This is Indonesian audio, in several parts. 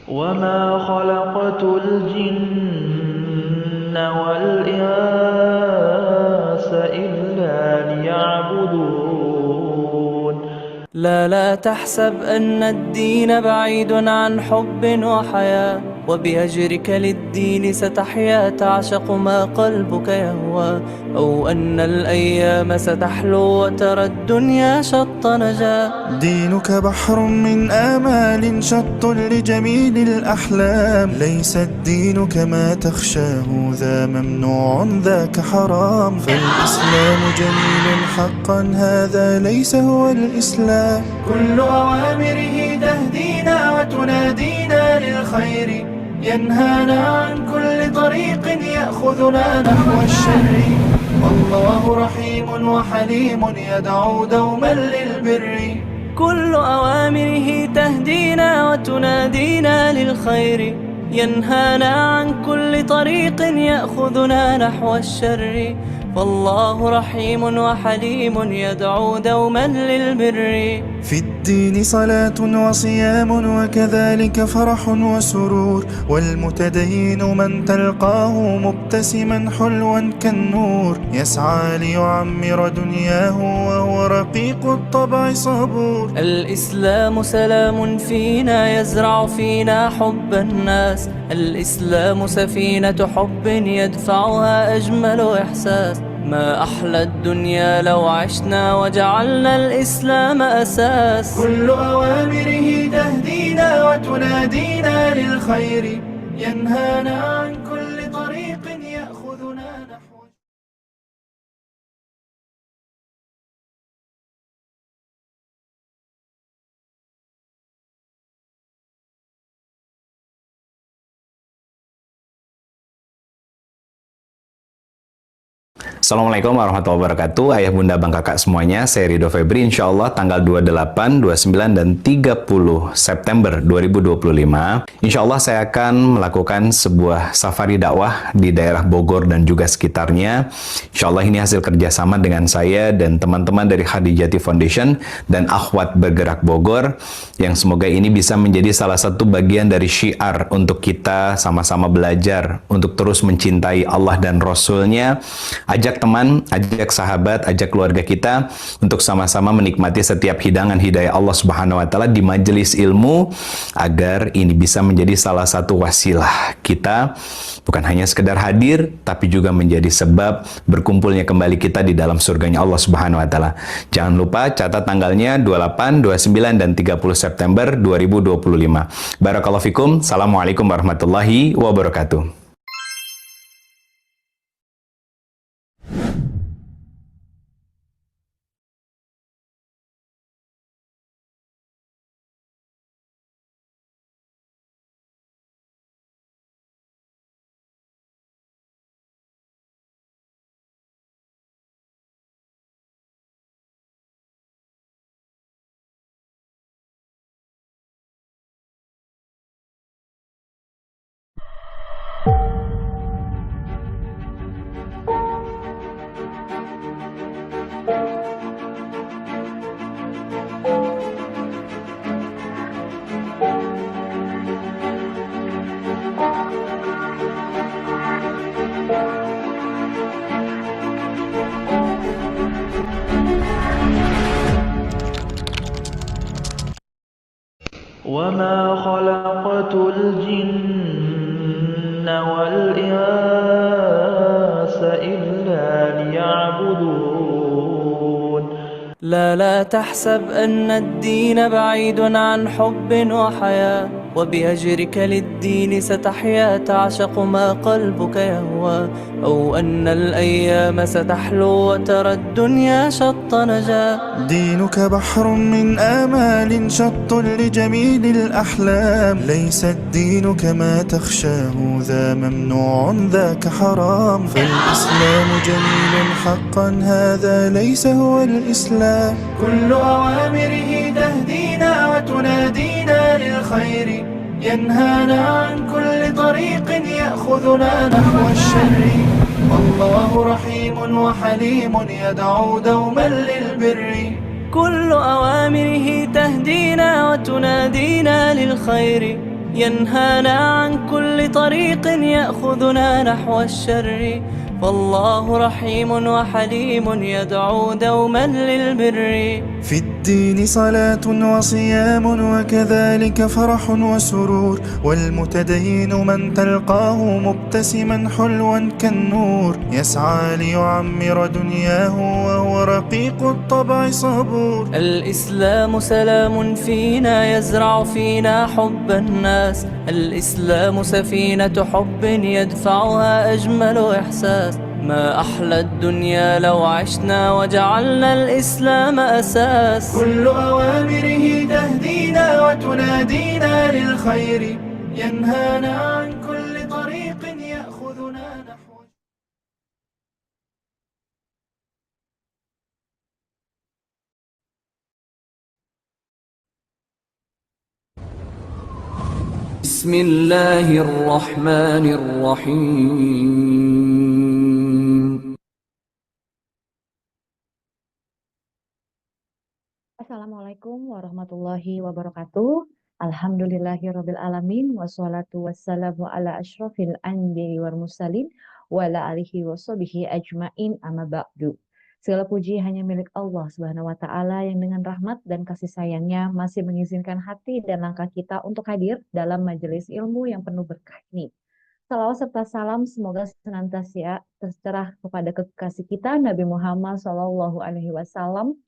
وما خلقت الجن والإنس إلا ليعبدون. لا تحسب أن الدين بعيد عن حب وحياة، وبهجرك للدين ستحيا تعشق ما قلبك يهوى، أو أن الأيام ستحلو وترى الدنيا شط نجاة. دينك بحر من آمال شط لجميل الأحلام، ليس الدين كما تخشاه ذا ممنوع ذاك حرام، فالإسلام جميل حقا هذا ليس هو الإسلام. كل أوامره تهدينا وتنادينا للخير، ينهانا عن كل طريق يأخذنا نحو الشر، والله رحيم وحليم يدعو دوما للبر. كل أوامره تهدينا وتنادينا للخير، ينهانا عن كل طريق يأخذنا نحو الشر، فالله رحيم وحليم يدعو دوما للبر. في الدين صلاة وصيام وكذلك فرح وسرور، والمتدين من تلقاه مبتسما حلوا كالنور، يسعى ليعمر دنياه وهو رقيق الطبع صبور. الإسلام سلام فينا يزرع فينا حب الناس، الإسلام سفينة حب يدفعها أجمل إحساس، ما أحلى الدنيا لو عشنا وجعلنا الإسلام أساس. كل أوامره تهدينا وتنادينا للخير، ينهانا عن كل طريق يأخذنا نحو. Assalamualaikum warahmatullahi wabarakatuh. Ayah bunda bang kakak semuanya, saya Ridho Febri. Insya Allah tanggal 28, 29, dan 30 September 2025 Insya Allah saya akan melakukan sebuah safari dakwah di daerah Bogor dan juga sekitarnya. Insya Allah ini hasil kerjasama dengan saya dan teman-teman dari Khadijati Foundation dan Akhwat Bergerak Bogor, yang semoga ini bisa menjadi salah satu bagian dari syiar untuk kita sama-sama belajar untuk terus mencintai Allah dan Rasul-Nya. Ajak teman, ajak sahabat, ajak keluarga kita untuk sama-sama menikmati setiap hidangan hidayah Allah Subhanahu wa taala di majelis ilmu, agar ini bisa menjadi salah satu wasilah kita bukan hanya sekedar hadir, tapi juga menjadi sebab berkumpulnya kembali kita di dalam surganya Allah Subhanahu wa taala. Jangan lupa catat tanggalnya 28, 29, dan 30 September 2025. Barakallahu fikum. Assalamualaikum warahmatullahi wabarakatuh. وما خلقت الجن والإنس إلا ليعبدون. لا تحسب أن الدين بعيد عن حب وحياة، وبهجرك للدين ستحيا تعشق ما قلبك يهوى، أو أن الأيام ستحلو وترى الدنيا شط نجاة. دينك بحر من آمال شط لجميل الأحلام، ليس الدين كما تخشاه ذا ممنوع ذاك حرام، فالإسلام جميل حقا هذا ليس هو الإسلام. كل أوامره تهدينا وتنادينا للخير، ينهانا عن كل طريق يأخذنا نحو الشر، والله رحيم وحليم يدعو دوما للبر. كل أوامره تهدينا وتنادينا للخير، ينهانا عن كل طريق يأخذنا نحو الشر، فالله رحيم وحليم يدعو دوما للبر. في الدين صلاة وصيام وكذلك فرح وسرور، والمتدين من تلقاه مبتسما حلوا كالنور، يسعى ليعمر دنياه وهو رقيق الطبع صبور. الإسلام سلام فينا يزرع فينا حب الناس، الإسلام سفينة حب يدفعها أجمل إحساس. ما أحلى الدنيا لو عشنا وجعلنا الإسلام أساس. كل أوامره تهدينا وتنادينا للخير، ينهانا عن كل طريق يأخذنا نحو. بسم الله الرحمن الرحيم. Assalamualaikum warahmatullahi wabarakatuh. Alhamdulillahirabbil alamin wassalatu wassalamu ala asyrofil anbiya'i wal mursalin wa ala alihi washabihi ajmain amma ba'du. Segala puji hanya milik Allah Subhanahu wa taala yang dengan rahmat dan kasih sayangnya masih mengizinkan hati dan langkah kita untuk hadir dalam majelis ilmu yang penuh berkah ini. Salawat serta salam semoga senantiasa tercerah kepada kekasih kita Nabi Muhammad SAW.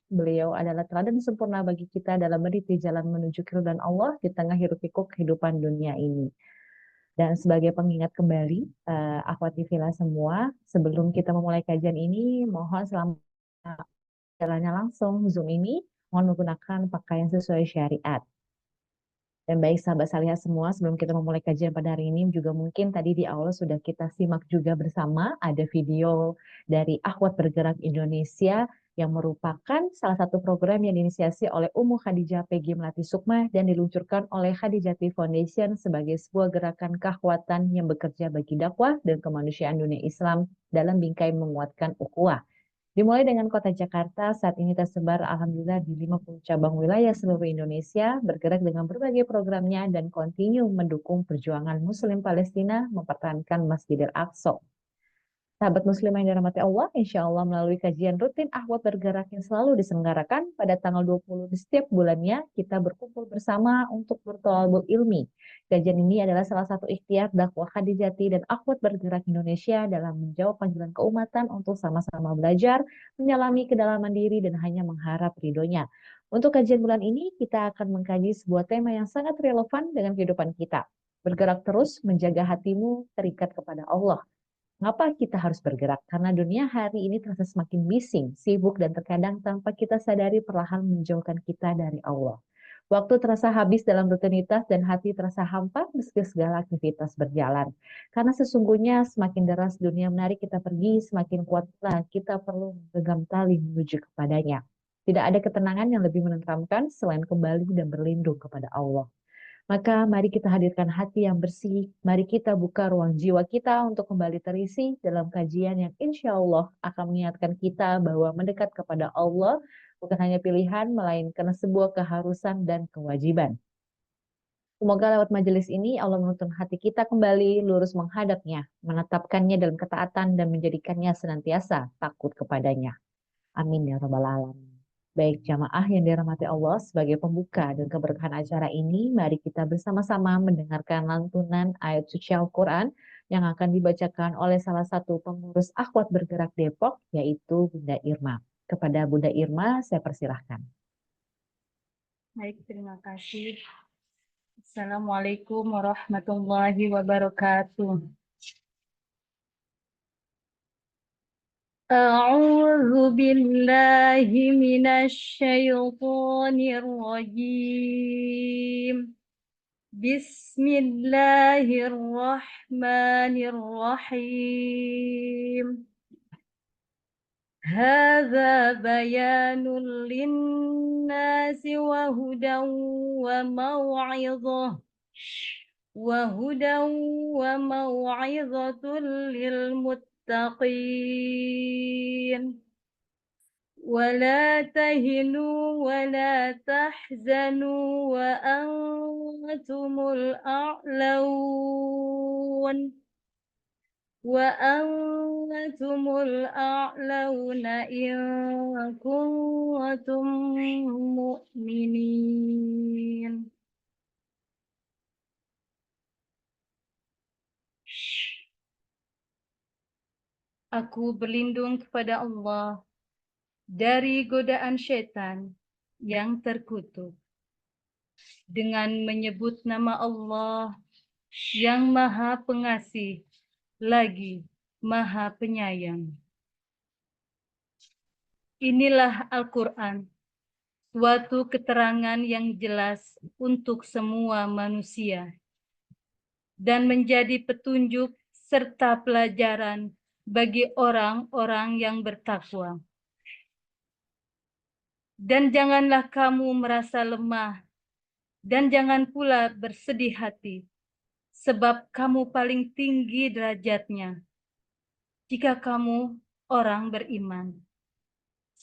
Beliau adalah teladan sempurna bagi kita dalam meniti jalan menuju keridhaan Allah di tengah hiruk-pikuk kehidupan dunia ini. Dan sebagai pengingat kembali, akhwati fillah semua, sebelum kita memulai kajian ini, mohon selama jalannya langsung Zoom ini, mohon menggunakan pakaian sesuai syariat. Dan baik sahabat salihah semua, sebelum kita memulai kajian pada hari ini, juga mungkin tadi di awal sudah kita simak juga bersama, ada video dari Akhwat Bergerak Indonesia yang merupakan salah satu program yang diinisiasi oleh Ummu Khadijah PG Melati Sukma dan diluncurkan oleh Khadijati Foundation sebagai sebuah gerakan keakhwatan yang bekerja bagi dakwah dan kemanusiaan dunia Islam dalam bingkai menguatkan ukhuwah. Dimulai dengan kota Jakarta, saat ini tersebar alhamdulillah di 50 cabang wilayah seluruh Indonesia, bergerak dengan berbagai programnya dan kontinu mendukung perjuangan Muslim Palestina mempertahankan Masjidil Aqsa. Sahabat muslim yang dirahmati Allah, insya Allah melalui kajian rutin Akhwat Bergerak yang selalu diselenggarakan pada tanggal 20 di setiap bulannya, kita berkumpul bersama untuk bertolabul ilmi. Kajian ini adalah salah satu ikhtiar dakwah Khadijati dan Akhwat Bergerak Indonesia dalam menjawab panggilan keumatan untuk sama-sama belajar, menyelami kedalaman diri dan hanya mengharap ridhonya. Untuk kajian bulan ini, kita akan mengkaji sebuah tema yang sangat relevan dengan kehidupan kita. Bergerak terus, menjaga hatimu terikat kepada Allah. Mengapa kita harus bergerak? Karena dunia hari ini terasa semakin bising, sibuk, dan terkadang tanpa kita sadari perlahan menjauhkan kita dari Allah. Waktu terasa habis dalam rutinitas dan hati terasa hampa meski segala aktivitas berjalan. Karena sesungguhnya semakin deras dunia menarik kita pergi, semakin kuatlah kita perlu menggenggam tali menuju kepadanya. Tidak ada ketenangan yang lebih menenteramkan selain kembali dan berlindung kepada Allah. Maka mari kita hadirkan hati yang bersih, mari kita buka ruang jiwa kita untuk kembali terisi dalam kajian yang insya Allah akan mengingatkan kita bahwa mendekat kepada Allah bukan hanya pilihan, melainkan sebuah keharusan dan kewajiban. Semoga lewat majelis ini Allah menuntun hati kita kembali lurus menghadapnya, menetapkannya dalam ketaatan dan menjadikannya senantiasa takut kepadanya. Amin ya rabbal alamin. Baik jamaah yang dirahmati Allah, sebagai pembuka dan keberkahan acara ini, mari kita bersama-sama mendengarkan lantunan ayat suci Al-Quran yang akan dibacakan oleh salah satu pengurus Akhwat Bergerak Depok, yaitu Bunda Irma. Kepada Bunda Irma, saya persilahkan. Baik, terima kasih. Assalamualaikum warahmatullahi wabarakatuh. أعوذ بالله من الشيطان الرجيم بسم الله الرحمن الرحيم هذا بيان للناس وهدى وموعظة للمتقين ولا تهنوا ولا تحزنوا الأعلون وأنتم الأعلون إن كنتم مؤمنين. Aku berlindung kepada Allah dari godaan syaitan yang terkutuk dengan menyebut nama Allah yang Maha Pengasih lagi Maha Penyayang. Inilah Al-Quran, suatu keterangan yang jelas untuk semua manusia dan menjadi petunjuk serta pelajaran bagi orang-orang yang bertakwa. Dan janganlah kamu merasa lemah, dan jangan pula bersedih hati, sebab kamu paling tinggi derajatnya jika kamu orang beriman.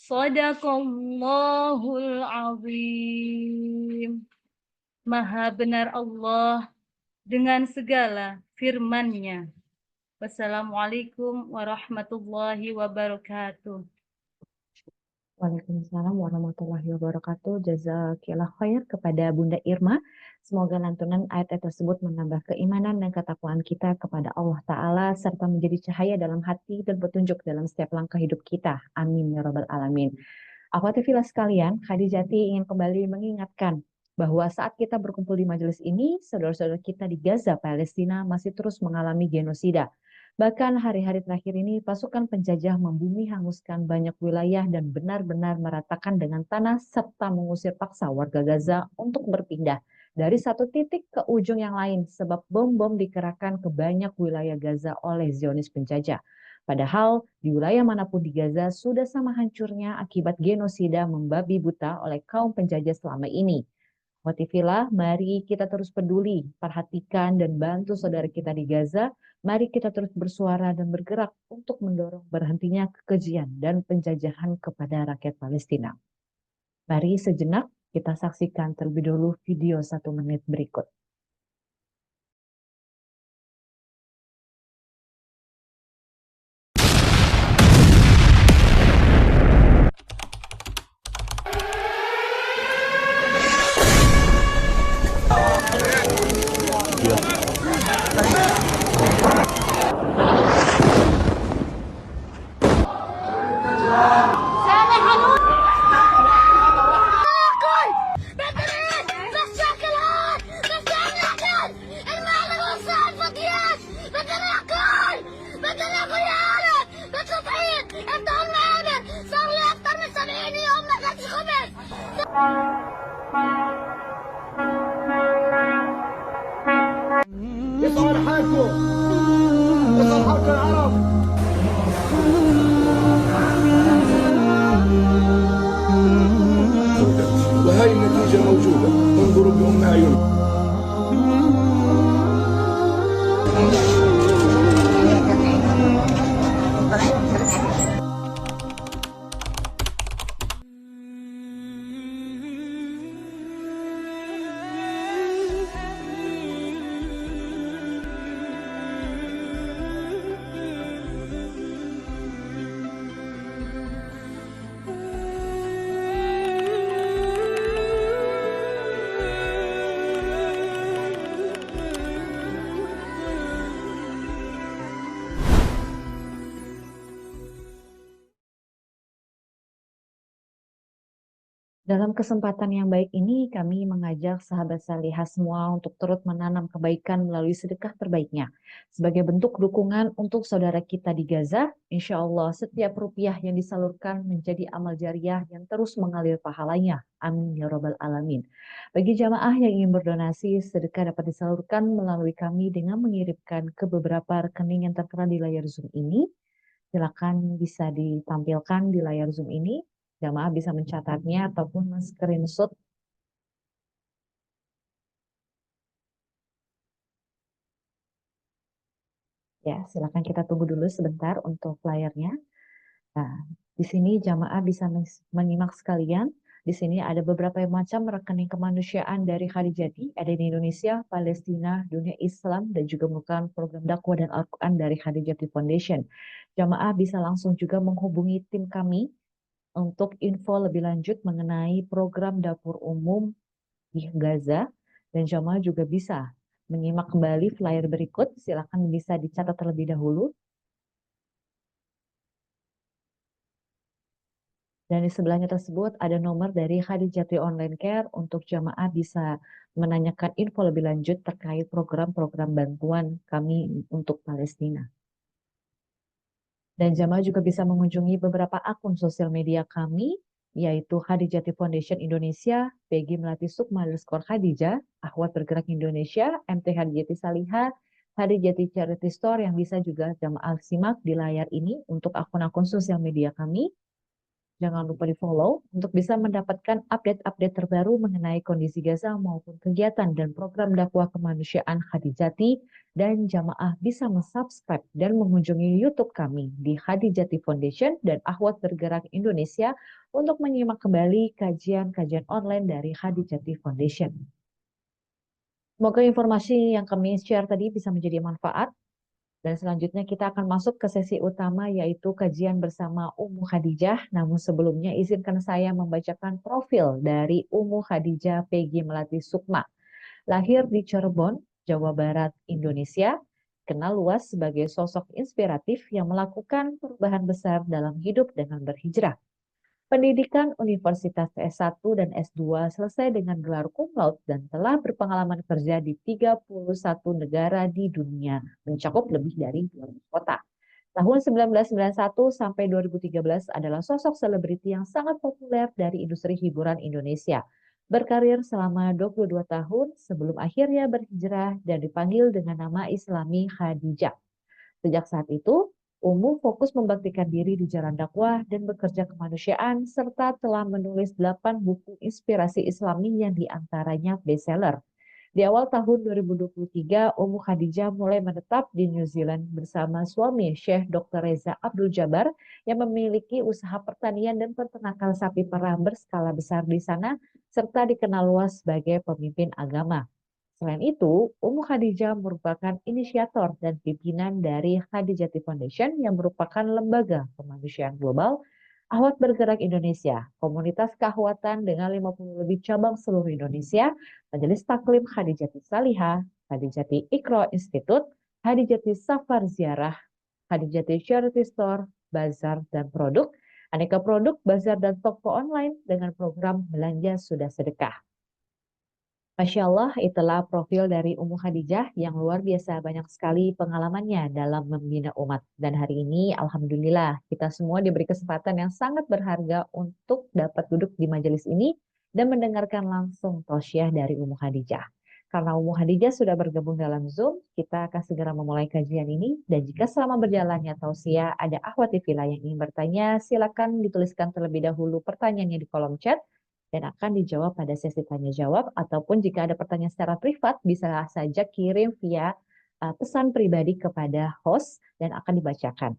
Shadaqallahul azim. Maha benar Allah dengan segala firman-Nya. Wassalamualaikum warahmatullahi wabarakatuh. Waalaikumsalam warahmatullahi wabarakatuh. Jazakillah khair kepada Bunda Irma. Semoga lantunan ayat-ayat tersebut menambah keimanan dan ketakwaan kita kepada Allah Ta'ala serta menjadi cahaya dalam hati dan petunjuk dalam setiap langkah hidup kita. Amin ya rabbal alamin. Akhwati fillah sekalian, Khadijati ingin kembali mengingatkan bahwa saat kita berkumpul di majelis ini, saudara-saudara kita di Gaza, Palestina masih terus mengalami genosida. Bahkan hari-hari terakhir ini pasukan penjajah membumi hanguskan banyak wilayah dan benar-benar meratakan dengan tanah serta mengusir paksa warga Gaza untuk berpindah dari satu titik ke ujung yang lain sebab bom-bom dikerahkan ke banyak wilayah Gaza oleh Zionis penjajah. Padahal di wilayah manapun di Gaza sudah sama hancurnya akibat genosida membabi buta oleh kaum penjajah selama ini. Motivilah, mari kita terus peduli, perhatikan dan bantu saudara kita di Gaza. Mari kita terus bersuara dan bergerak untuk mendorong berhentinya kekejian dan penjajahan kepada rakyat Palestina. Mari sejenak kita saksikan terlebih dahulu video 1 menit berikut. يصعد حالكم يصعد حالكم العرب وهي النتيجة موجودة انظروا بأم أعينكم. Dalam kesempatan yang baik ini, kami mengajak sahabat salihah semua untuk turut menanam kebaikan melalui sedekah terbaiknya. Sebagai bentuk dukungan untuk saudara kita di Gaza, insya Allah setiap rupiah yang disalurkan menjadi amal jariah yang terus mengalir pahalanya. Amin ya rabbal alamin. Bagi jamaah yang ingin berdonasi, sedekah dapat disalurkan melalui kami dengan mengirimkan ke beberapa rekening yang tertera di layar Zoom ini. Silakan bisa ditampilkan di layar Zoom ini. Jamaah bisa mencatatnya ataupun men-screenshot. Ya, silakan kita tunggu dulu sebentar untuk layarnya. Nah, di sini jamaah bisa menyimak sekalian Di sini ada beberapa macam rekening kemanusiaan dari Khadijati, ada di Indonesia, Palestina, dunia Islam, dan juga merupakan program dakwah dan Al-Quran dari Khadijati Foundation. Jamaah bisa langsung juga menghubungi tim kami untuk info lebih lanjut mengenai program dapur umum di Gaza, dan jamaah juga bisa menyimak kembali flyer berikut. Silakan bisa dicatat terlebih dahulu. Dan di sebelahnya tersebut ada nomor dari Khadijati Online Care untuk jamaah bisa menanyakan info lebih lanjut terkait program-program bantuan kami untuk Palestina. Dan jamaah juga bisa mengunjungi beberapa akun sosial media kami, yaitu Khadijati Foundation Indonesia, PG Melati Sukma _Khadijah, Akhwat Bergerak Indonesia, MT Khadijati Salihah, Khadijati Charity Store yang bisa juga jamaah simak di layar ini untuk akun-akun sosial media kami. Jangan lupa di-follow untuk bisa mendapatkan update-update terbaru mengenai kondisi Gaza maupun kegiatan dan program dakwah kemanusiaan Khadijati, dan jamaah bisa mensubscribe dan mengunjungi YouTube kami di Khadijati Foundation dan Akhwat Bergerak Indonesia untuk menyimak kembali kajian-kajian online dari Khadijati Foundation. Semoga informasi yang kami share tadi bisa menjadi manfaat. Dan selanjutnya kita akan masuk ke sesi utama, yaitu kajian bersama Ummu Khadijah. Namun sebelumnya izinkan saya membacakan profil dari Ummu Khadijah PG Melati Sukma. Lahir di Cirebon, Jawa Barat, Indonesia. Kenal luas sebagai sosok inspiratif yang melakukan perubahan besar dalam hidup dengan berhijrah. Pendidikan Universitas S1 dan S2 selesai dengan gelar cum laude dan telah berpengalaman kerja di 31 negara di dunia, mencakup lebih dari 200 kota. Tahun 1991 sampai 2013 adalah sosok selebriti yang sangat populer dari industri hiburan Indonesia. Berkarir selama 22 tahun sebelum akhirnya berhijrah dan dipanggil dengan nama Islami Khadijah. Sejak saat itu, Ummu fokus membaktikan diri di jalan dakwah dan bekerja kemanusiaan, serta telah menulis 8 buku inspirasi Islami yang diantaranya bestseller. Di awal tahun 2023, Ummu Khadijah mulai menetap di New Zealand bersama suami Syekh Dr. Reza Abdul Jabar yang memiliki usaha pertanian dan peternakan sapi perah berskala besar di sana, serta dikenal luas sebagai pemimpin agama. Selain itu, Ummu Khadijah merupakan inisiator dan pimpinan dari Khadijati Foundation yang merupakan lembaga kemanusiaan global, Akhwat Bergerak Indonesia, komunitas keakhwatan dengan 50 lebih cabang seluruh Indonesia, Majelis Taklim Khadijati Salihah, Khadijati Iqra Institute, Khadijati Safar Ziarah, Khadijati Charity Store, Bazar dan Produk, aneka produk, bazar dan toko online dengan program belanja sudah sedekah. Masya Allah, itulah profil dari Ummu Khadijah yang luar biasa banyak sekali pengalamannya dalam membina umat. Dan hari ini, Alhamdulillah, kita semua diberi kesempatan yang sangat berharga untuk dapat duduk di majelis ini dan mendengarkan langsung tausiah dari Ummu Khadijah. Karena Ummu Khadijah sudah bergabung dalam Zoom, kita akan segera memulai kajian ini. Dan jika selama berjalannya tausiah ada akhwati fillah yang ingin bertanya, silakan dituliskan terlebih dahulu pertanyaannya di kolom chat dan akan dijawab pada sesi tanya jawab, ataupun jika ada pertanyaan secara privat bisa saja kirim via pesan pribadi kepada host dan akan dibacakan.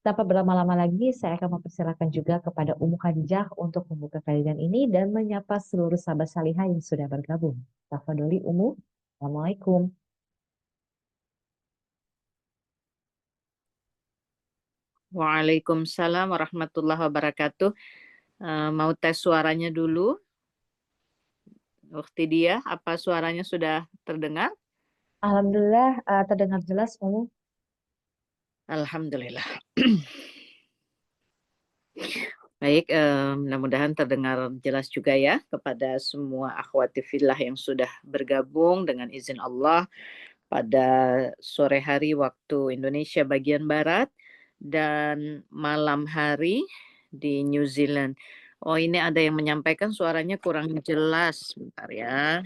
Tanpa berlama-lama lagi, saya akan mempersilakan juga kepada Ummu Khadijah untuk membuka kajian ini dan menyapa seluruh sahabat salihah yang sudah bergabung. Tafadholi Ummu. Assalamualaikum. Waalaikumsalam warahmatullahi wabarakatuh. Mau tes suaranya dulu. Ukhti dia, apa suaranya sudah terdengar? Alhamdulillah terdengar jelas Ummu. Alhamdulillah. Baik, mudah-mudahan terdengar jelas juga ya kepada semua akhwati fillah yang sudah bergabung dengan izin Allah pada sore hari waktu Indonesia bagian Barat dan malam hari di New Zealand. Oh, ini ada yang menyampaikan suaranya kurang jelas. Sebentar ya.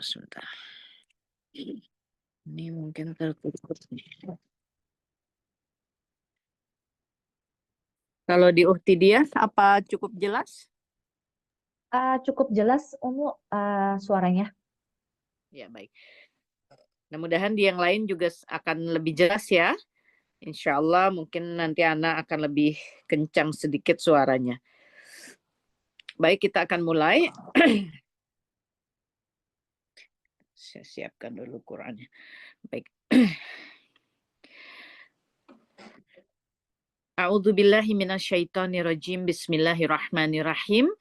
Sebentar. Ini mungkin tertutup. Kalau di Uhtidiah, apa cukup jelas? Cukup jelas Ummu suaranya. Ya, baik. Mudah-mudahan di yang lain juga akan lebih jelas ya. Insya Allah mungkin nanti Ana akan lebih kencang sedikit suaranya. Baik, kita akan mulai. Saya siapkan dulu Qurannya. Baik. A'udzubillahi minasyaitonirrajim. Bismillahirrahmanirrahim.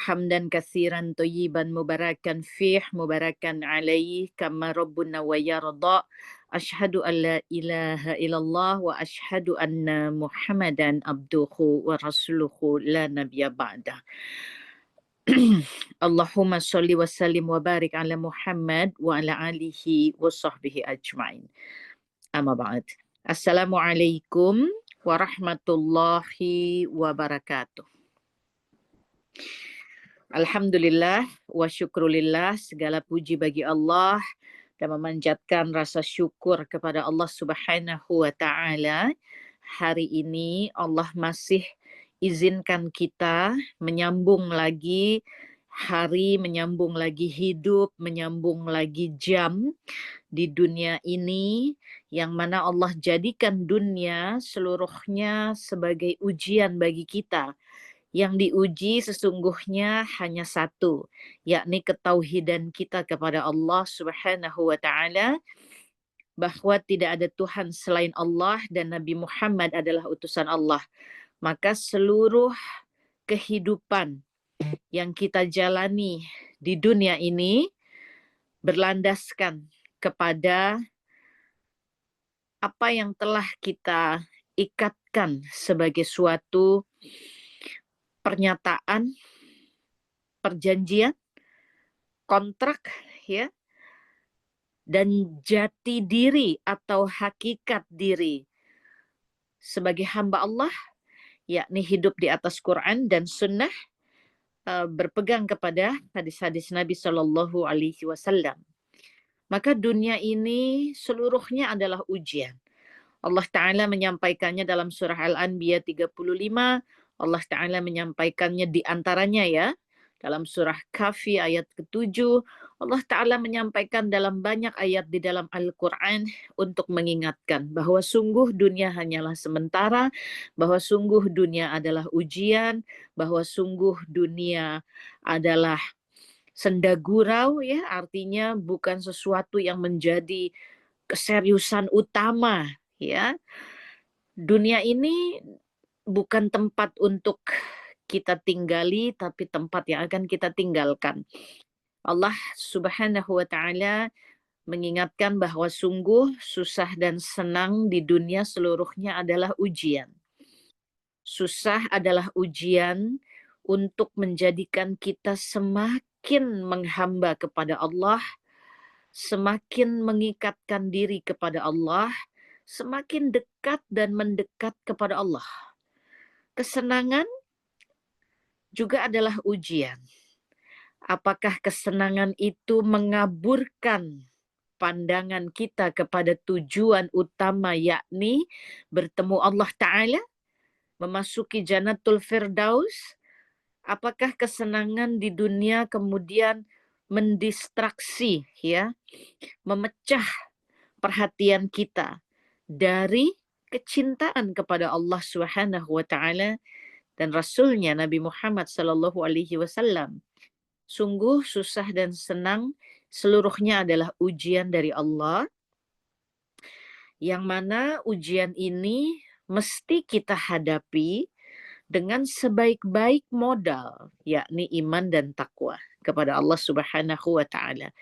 Hamdan katsiran thayyiban mubarakan fih mubarakan alaih kama rabbuna wa yarda. Asyhadu an la ilaha illallah wa asyhadu anna Muhammadan abduhu wa rasuluhu la nabiyya ba'dah. Allahumma sholli wa sallim wa barik ala Muhammad wa ala alihi wa sahbihi ajma'in. Amma ba'd. Assalamualaikum warahmatullahi wabarakatuh. Alhamdulillah wa syukrulillah, segala puji bagi Allah dan memanjatkan rasa syukur kepada Allah Subhanahu wa taala. Hari ini Allah masih izinkan kita menyambung lagi hari, menyambung lagi hidup, menyambung lagi jam di dunia ini, yang mana Allah jadikan dunia seluruhnya sebagai ujian bagi kita. Yang diuji sesungguhnya hanya satu, yakni ketauhidan kita kepada Allah Subhanahu wa taala, bahwa tidak ada Tuhan selain Allah dan Nabi Muhammad adalah utusan Allah. Maka seluruh kehidupan yang kita jalani di dunia ini berlandaskan kepada apa yang telah kita ikatkan sebagai suatu pernyataan, perjanjian, kontrak, ya, dan jati diri atau hakikat diri sebagai hamba Allah, yakni hidup di atas Quran dan Sunnah, berpegang kepada hadis-hadis Nabi Shallallahu Alaihi Wasallam. Maka dunia ini seluruhnya adalah ujian. Allah Ta'ala menyampaikannya dalam surah Al-Anbiya 35. Allah Ta'ala menyampaikannya di antaranya ya. Dalam surah Kahfi ayat ke-7. Allah Ta'ala menyampaikan dalam banyak ayat di dalam Al-Quran untuk mengingatkan bahwa sungguh dunia hanyalah sementara, bahwa sungguh dunia adalah ujian, bahwa sungguh dunia adalah senda gurau, ya, artinya bukan sesuatu yang menjadi keseriusan utama, ya. Dunia ini bukan tempat untuk kita tinggali, tapi tempat yang akan kita tinggalkan. Allah Subhanahu wa taala mengingatkan bahwa sungguh susah dan senang di dunia seluruhnya adalah ujian. Susah adalah ujian untuk menjadikan kita semakin menghamba kepada Allah, semakin mengikatkan diri kepada Allah, semakin dekat dan mendekat kepada Allah. Kesenangan juga adalah ujian. Apakah kesenangan itu mengaburkan pandangan kita kepada tujuan utama, yakni bertemu Allah Ta'ala, memasuki Jannatul Firdaus? Apakah kesenangan di dunia kemudian mendistraksi, ya, memecah perhatian kita dari kecintaan kepada Allah Subhanahu wa taala dan Rasulnya Nabi Muhammad sallallahu alaihi wasallam? Sungguh susah dan senang seluruhnya adalah ujian dari Allah, yang mana ujian ini mesti kita hadapi dengan sebaik-baik modal, yakni iman dan takwa kepada Allah Subhanahu wa taala.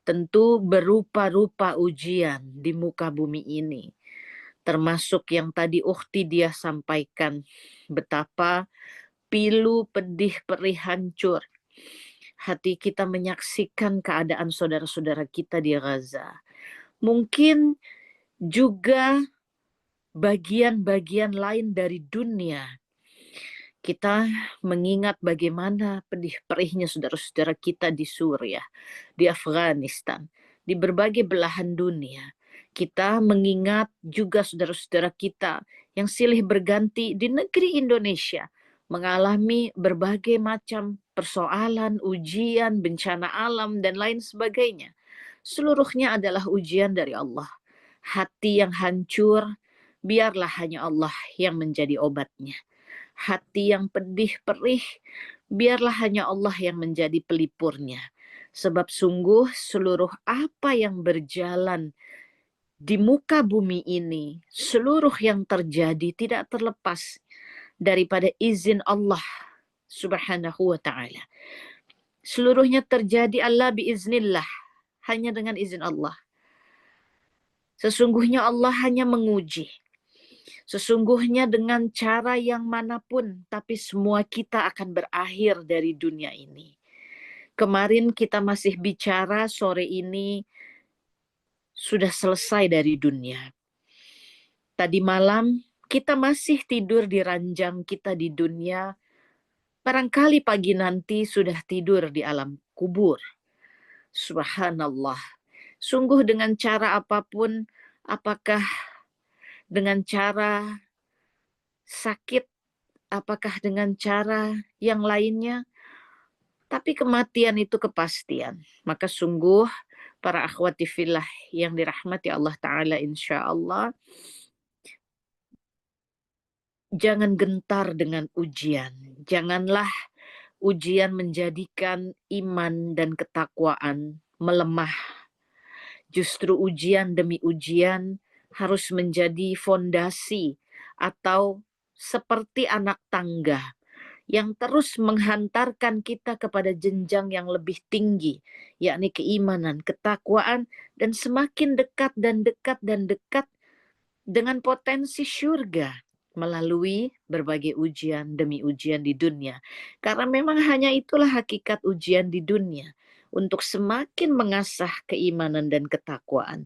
Tentu berupa-rupa ujian di muka bumi ini. Termasuk yang tadi Ukhti dia sampaikan, betapa pilu, pedih, perih, hancur hati kita menyaksikan keadaan saudara-saudara kita di Gaza. Mungkin juga bagian-bagian lain dari dunia. Kita mengingat bagaimana pedih perihnya saudara-saudara kita di Suriah, di Afghanistan, di berbagai belahan dunia. Kita mengingat juga saudara-saudara kita yang silih berganti di negeri Indonesia, mengalami berbagai macam persoalan, ujian, bencana alam, dan lain sebagainya. Seluruhnya adalah ujian dari Allah. Hati yang hancur, biarlah hanya Allah yang menjadi obatnya. Hati yang pedih perih, biarlah hanya Allah yang menjadi pelipurnya. Sebab sungguh seluruh apa yang berjalan di muka bumi ini, seluruh yang terjadi tidak terlepas daripada izin Allah Subhanahu wa ta'ala. Seluruhnya terjadi Allah biiznillah, hanya dengan izin Allah. Sesungguhnya Allah hanya menguji. Sesungguhnya dengan cara yang manapun, tapi semua kita akan berakhir dari dunia ini. Kemarin kita masih bicara, sore ini sudah selesai dari dunia. Tadi malam kita masih tidur di ranjang kita di dunia. Barangkali pagi nanti sudah tidur di alam kubur. Subhanallah. Sungguh dengan cara apapun, apakah dengan cara sakit, apakah dengan cara yang lainnya, tapi kematian itu kepastian. Maka sungguh para akhwati fillah yang dirahmati Allah Ta'ala, insya Allah, jangan gentar dengan ujian. Janganlah ujian menjadikan iman dan ketakwaan melemah. Justru ujian demi ujian harus menjadi fondasi atau seperti anak tangga yang terus menghantarkan kita kepada jenjang yang lebih tinggi, yakni keimanan, ketakwaan, dan semakin dekat dan dekat dan dekat dengan potensi syurga melalui berbagai ujian demi ujian di dunia. Karena memang hanya itulah hakikat ujian di dunia, untuk semakin mengasah keimanan dan ketakwaan,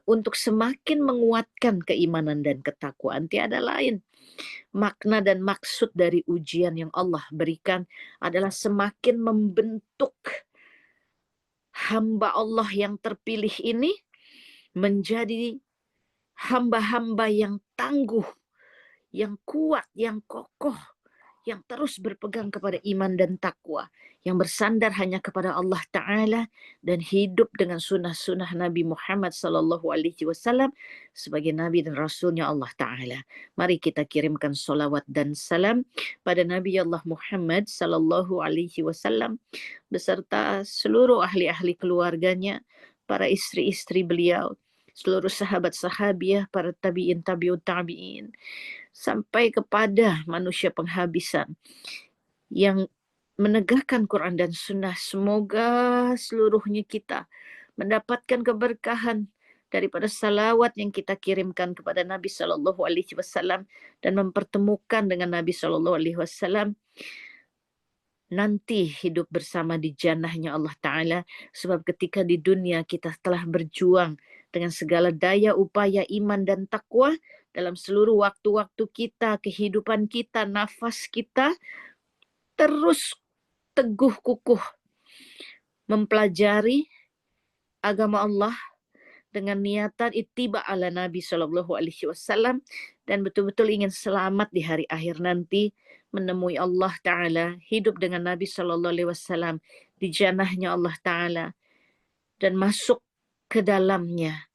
untuk semakin menguatkan keimanan dan ketakwaan. Tiada lain makna dan maksud dari ujian yang Allah berikan adalah semakin membentuk hamba Allah yang terpilih ini menjadi hamba-hamba yang tangguh, yang kuat, yang kokoh, yang terus berpegang kepada iman dan takwa, yang bersandar hanya kepada Allah Ta'ala dan hidup dengan sunnah-sunnah Nabi Muhammad SAW sebagai Nabi dan Rasulnya Allah Ta'ala. Mari kita kirimkan salawat dan salam pada Nabi Allah Muhammad SAW beserta seluruh ahli-ahli keluarganya, para istri-istri beliau, seluruh sahabat-sahabiah, para tabi'in, tabi'ut tabi'in, sampai kepada manusia penghabisan yang menegakkan Quran dan Sunnah. Semoga seluruhnya kita mendapatkan keberkahan daripada salawat yang kita kirimkan kepada Nabi Sallallahu Alaihi Wasallam dan mempertemukan dengan Nabi Sallallahu Alaihi Wasallam nanti hidup bersama di jannahnya Allah Ta'ala. Sebab ketika di dunia kita telah berjuang dengan segala daya upaya iman dan takwa dalam seluruh waktu-waktu kita, kehidupan kita, nafas kita, terus teguh kukuh mempelajari agama Allah dengan niatan ittiba ala Nabi Sallallahu Alaihi Wasallam dan betul-betul ingin selamat di hari akhir nanti, menemui Allah Ta'ala, hidup dengan Nabi Sallallahu Alaihi Wasallam di jannahnya Allah Ta'ala dan masuk ke dalamnya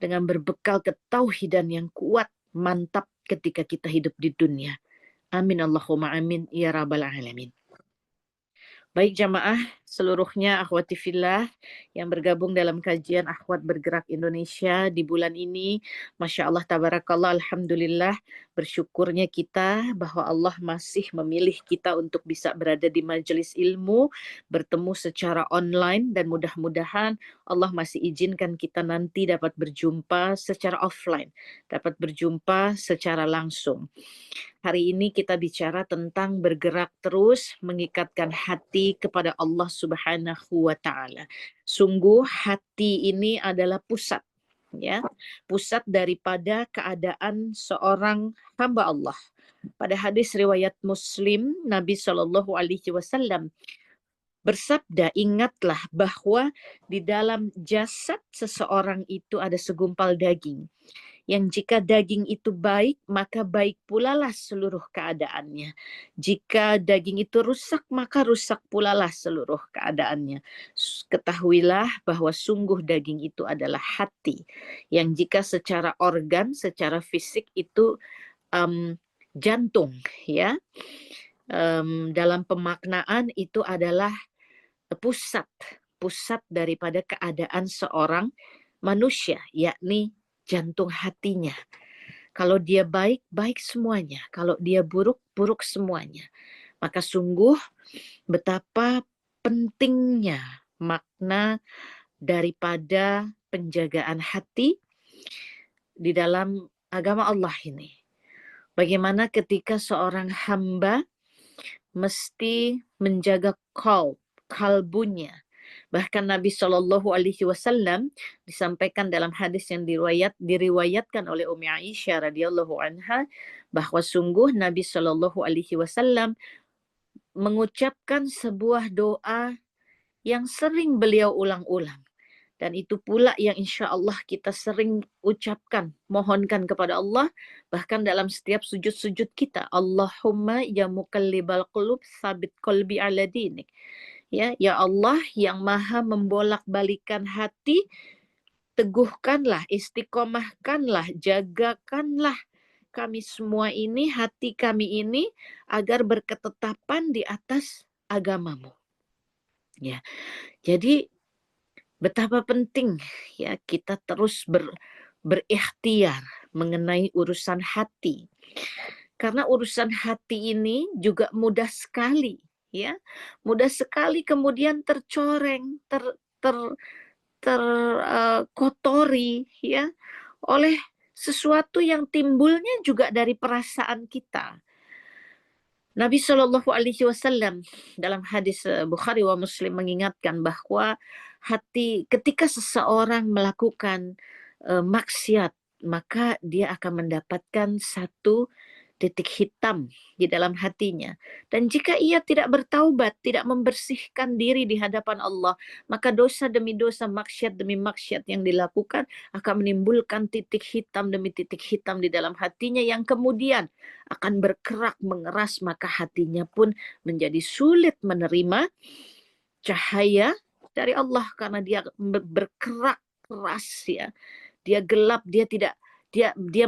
dengan berbekal ketauhidan yang kuat, mantap ketika kita hidup di dunia. Amin Allahumma amin ya rabbal alamin. Baik jamaah seluruhnya, akhwati fillah yang bergabung dalam kajian Akhwat Bergerak Indonesia di bulan ini, Masya Allah, tabarakallah, alhamdulillah, bersyukurnya kita bahwa Allah masih memilih kita untuk bisa berada di majelis ilmu, bertemu secara online, dan mudah-mudahan Allah masih izinkan kita nanti dapat berjumpa secara offline, dapat berjumpa secara langsung. Hari ini kita bicara tentang bergerak terus mengikatkan hati kepada Allah Subhanahu wa Ta'ala. Sungguh hati ini adalah pusat, ya, pusat daripada keadaan seorang hamba Allah. Pada hadis riwayat Muslim, Nabi Shallallahu Alaihi Wasallam bersabda, ingatlah bahwa di dalam jasad seseorang itu ada segumpal daging Yang jika daging itu baik, maka baik pula lah seluruh keadaannya. Jika daging itu rusak, maka rusak pula lah seluruh keadaannya. Ketahuilah bahwa sungguh daging itu adalah hati. Yang jika secara organ, secara fisik itu jantung, ya. Dalam pemaknaan itu adalah pusat daripada keadaan seorang manusia, yakni jantung hatinya. Kalau dia baik, baik semuanya. Kalau dia buruk, buruk semuanya. Maka sungguh betapa pentingnya makna daripada penjagaan hati di dalam agama Allah ini. Bagaimana ketika seorang hamba mesti menjaga kalbunya. Bahkan Nabi Shallallahu Alaihi Wasallam disampaikan dalam hadis yang diriwayatkan oleh Ummi Aisyah radhiyallahu anha bahwa sungguh Nabi Shallallahu Alaihi Wasallam mengucapkan sebuah doa yang sering beliau ulang-ulang. Dan itu pula yang insya Allah kita sering ucapkan, mohonkan kepada Allah, bahkan dalam setiap sujud-sujud kita. Allahumma ya muqallibal qulub sabit qalbi ala dinik. Ya Allah yang maha membolak-balikan hati, teguhkanlah, istiqomahkanlah, jagakanlah kami semua ini, hati kami ini, agar berketetapan di atas agamamu. Ya, jadi betapa penting ya kita terus berikhtiar mengenai urusan hati. Karena urusan hati ini juga mudah sekali ya. Mudah sekali kemudian tercoreng, terkotori ya oleh sesuatu yang timbulnya juga dari perasaan kita. Nabi Shallallahu Alaihi Wasallam dalam hadis Bukhari wa Muslim mengingatkan bahwa hati ketika seseorang melakukan maksiat, maka dia akan mendapatkan satu titik hitam di dalam hatinya. Dan jika ia tidak bertaubat, tidak membersihkan diri di hadapan Allah, maka dosa demi dosa, maksiat demi maksiat yang dilakukan akan menimbulkan titik hitam demi titik hitam di dalam hatinya yang kemudian akan berkerak mengeras, maka hatinya pun menjadi sulit menerima cahaya dari Allah karena dia berkerak keras ya. Dia gelap, dia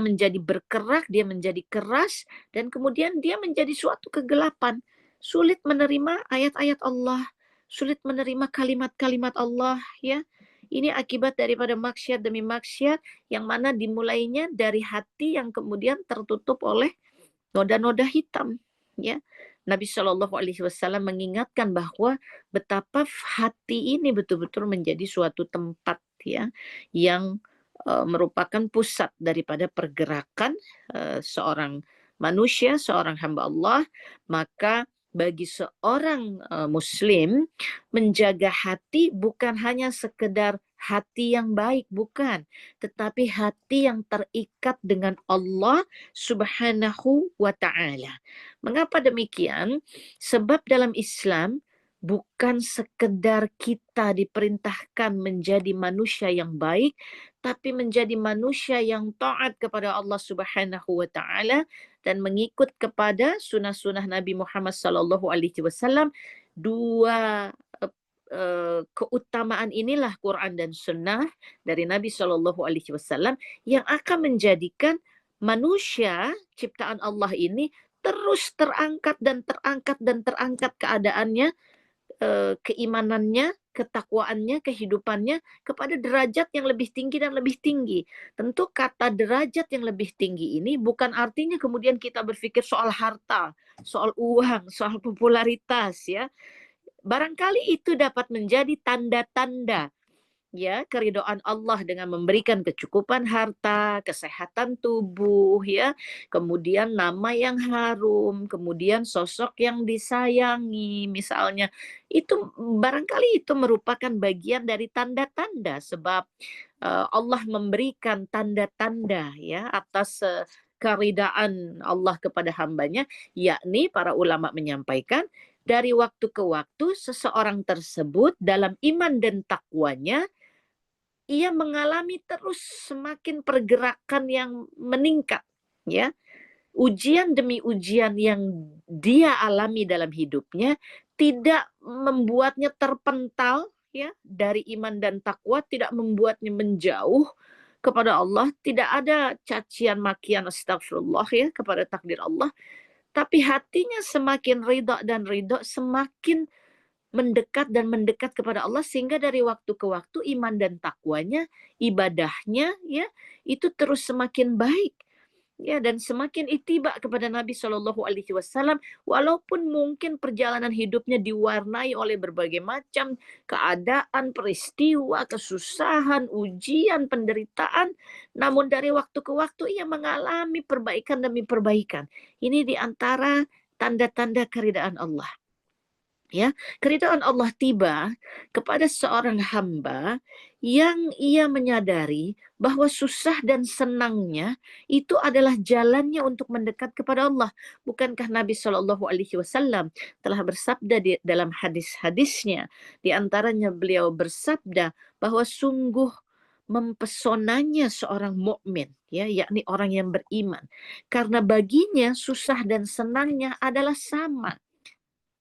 menjadi berkerak, dia menjadi keras, dan kemudian dia menjadi suatu kegelapan. Sulit menerima ayat-ayat Allah, sulit menerima kalimat-kalimat Allah ya. Ini akibat daripada maksiat demi maksiat yang mana dimulainya dari hati yang kemudian tertutup oleh noda-noda hitam ya. Nabi Shallallahu Alaihi Wasallam mengingatkan bahwa betapa hati ini betul-betul menjadi suatu tempat ya yang merupakan pusat daripada pergerakan seorang manusia, seorang hamba Allah. Maka bagi seorang muslim menjaga hati bukan hanya sekedar hati yang baik, bukan, tetapi hati yang terikat dengan Allah Subhanahu wa ta'ala. Mengapa demikian? Sebab dalam Islam bukan sekedar kita diperintahkan menjadi manusia yang baik, tapi menjadi manusia yang taat kepada Allah Subhanahu wa ta'ala dan mengikut kepada sunnah-sunnah Nabi Muhammad sallallahu alaihi wasallam. Dua keutamaan inilah Quran dan sunnah dari Nabi sallallahu alaihi wasallam yang akan menjadikan manusia ciptaan Allah ini terus terangkat dan terangkat dan terangkat keadaannya, keimanannya, ketakwaannya, kehidupannya kepada derajat yang lebih tinggi dan lebih tinggi. Tentu kata derajat yang lebih tinggi ini bukan artinya kemudian kita berpikir soal harta, soal uang, soal popularitas ya. Barangkali itu dapat menjadi tanda-tanda ya keridhaan Allah dengan memberikan kecukupan harta, kesehatan tubuh ya, kemudian nama yang harum, kemudian sosok yang disayangi misalnya. Itu barangkali itu merupakan bagian dari tanda-tanda sebab Allah memberikan tanda-tanda ya atas keridhaan Allah kepada hambanya, yakni para ulama menyampaikan dari waktu ke waktu seseorang tersebut dalam iman dan takwanya ia mengalami terus semakin pergerakan yang meningkat, ya. Ujian demi ujian yang dia alami dalam hidupnya tidak membuatnya terpental, ya, dari iman dan takwa, tidak membuatnya menjauh kepada Allah, tidak ada cacian makian astagfirullah, ya, kepada takdir Allah, tapi hatinya semakin ridha dan ridha, semakin mendekat dan mendekat kepada Allah, sehingga dari waktu ke waktu iman dan takwanya, ibadahnya, ya, itu terus semakin baik, ya, dan semakin ittiba kepada Nabi Shallallahu Alaihi Wasallam, walaupun mungkin perjalanan hidupnya diwarnai oleh berbagai macam keadaan, peristiwa, kesusahan, ujian, penderitaan, namun dari waktu ke waktu ia mengalami perbaikan demi perbaikan. Ini diantara tanda-tanda keridaan Allah. Ya, keridhaan Allah tiba kepada seorang hamba yang ia menyadari bahwa susah dan senangnya itu adalah jalannya untuk mendekat kepada Allah. Bukankah Nabi Shallallahu Alaihi Wasallam telah bersabda di dalam hadis-hadisnya, di antaranya beliau bersabda bahwa sungguh mempesonanya seorang mukmin, ya, yakni orang yang beriman, karena baginya susah dan senangnya adalah sama.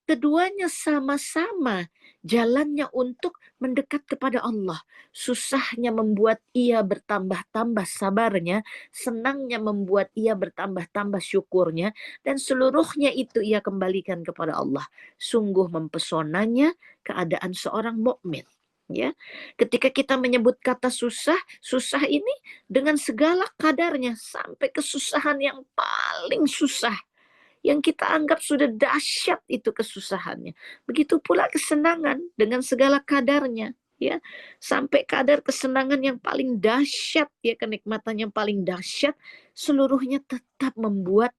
Keduanya sama-sama jalannya untuk mendekat kepada Allah. Susahnya membuat ia bertambah-tambah sabarnya, senangnya membuat ia bertambah-tambah syukurnya, dan seluruhnya itu ia kembalikan kepada Allah. Sungguh mempesonanya keadaan seorang mukmin. Ya, ketika kita menyebut kata susah, susah ini dengan segala kadarnya, sampai kesusahan yang paling susah, yang kita anggap sudah dahsyat itu kesusahannya. Begitu pula kesenangan dengan segala kadarnya, ya. Sampai kadar kesenangan yang paling dahsyat, ya, kenikmatan yang paling dahsyat, seluruhnya tetap membuat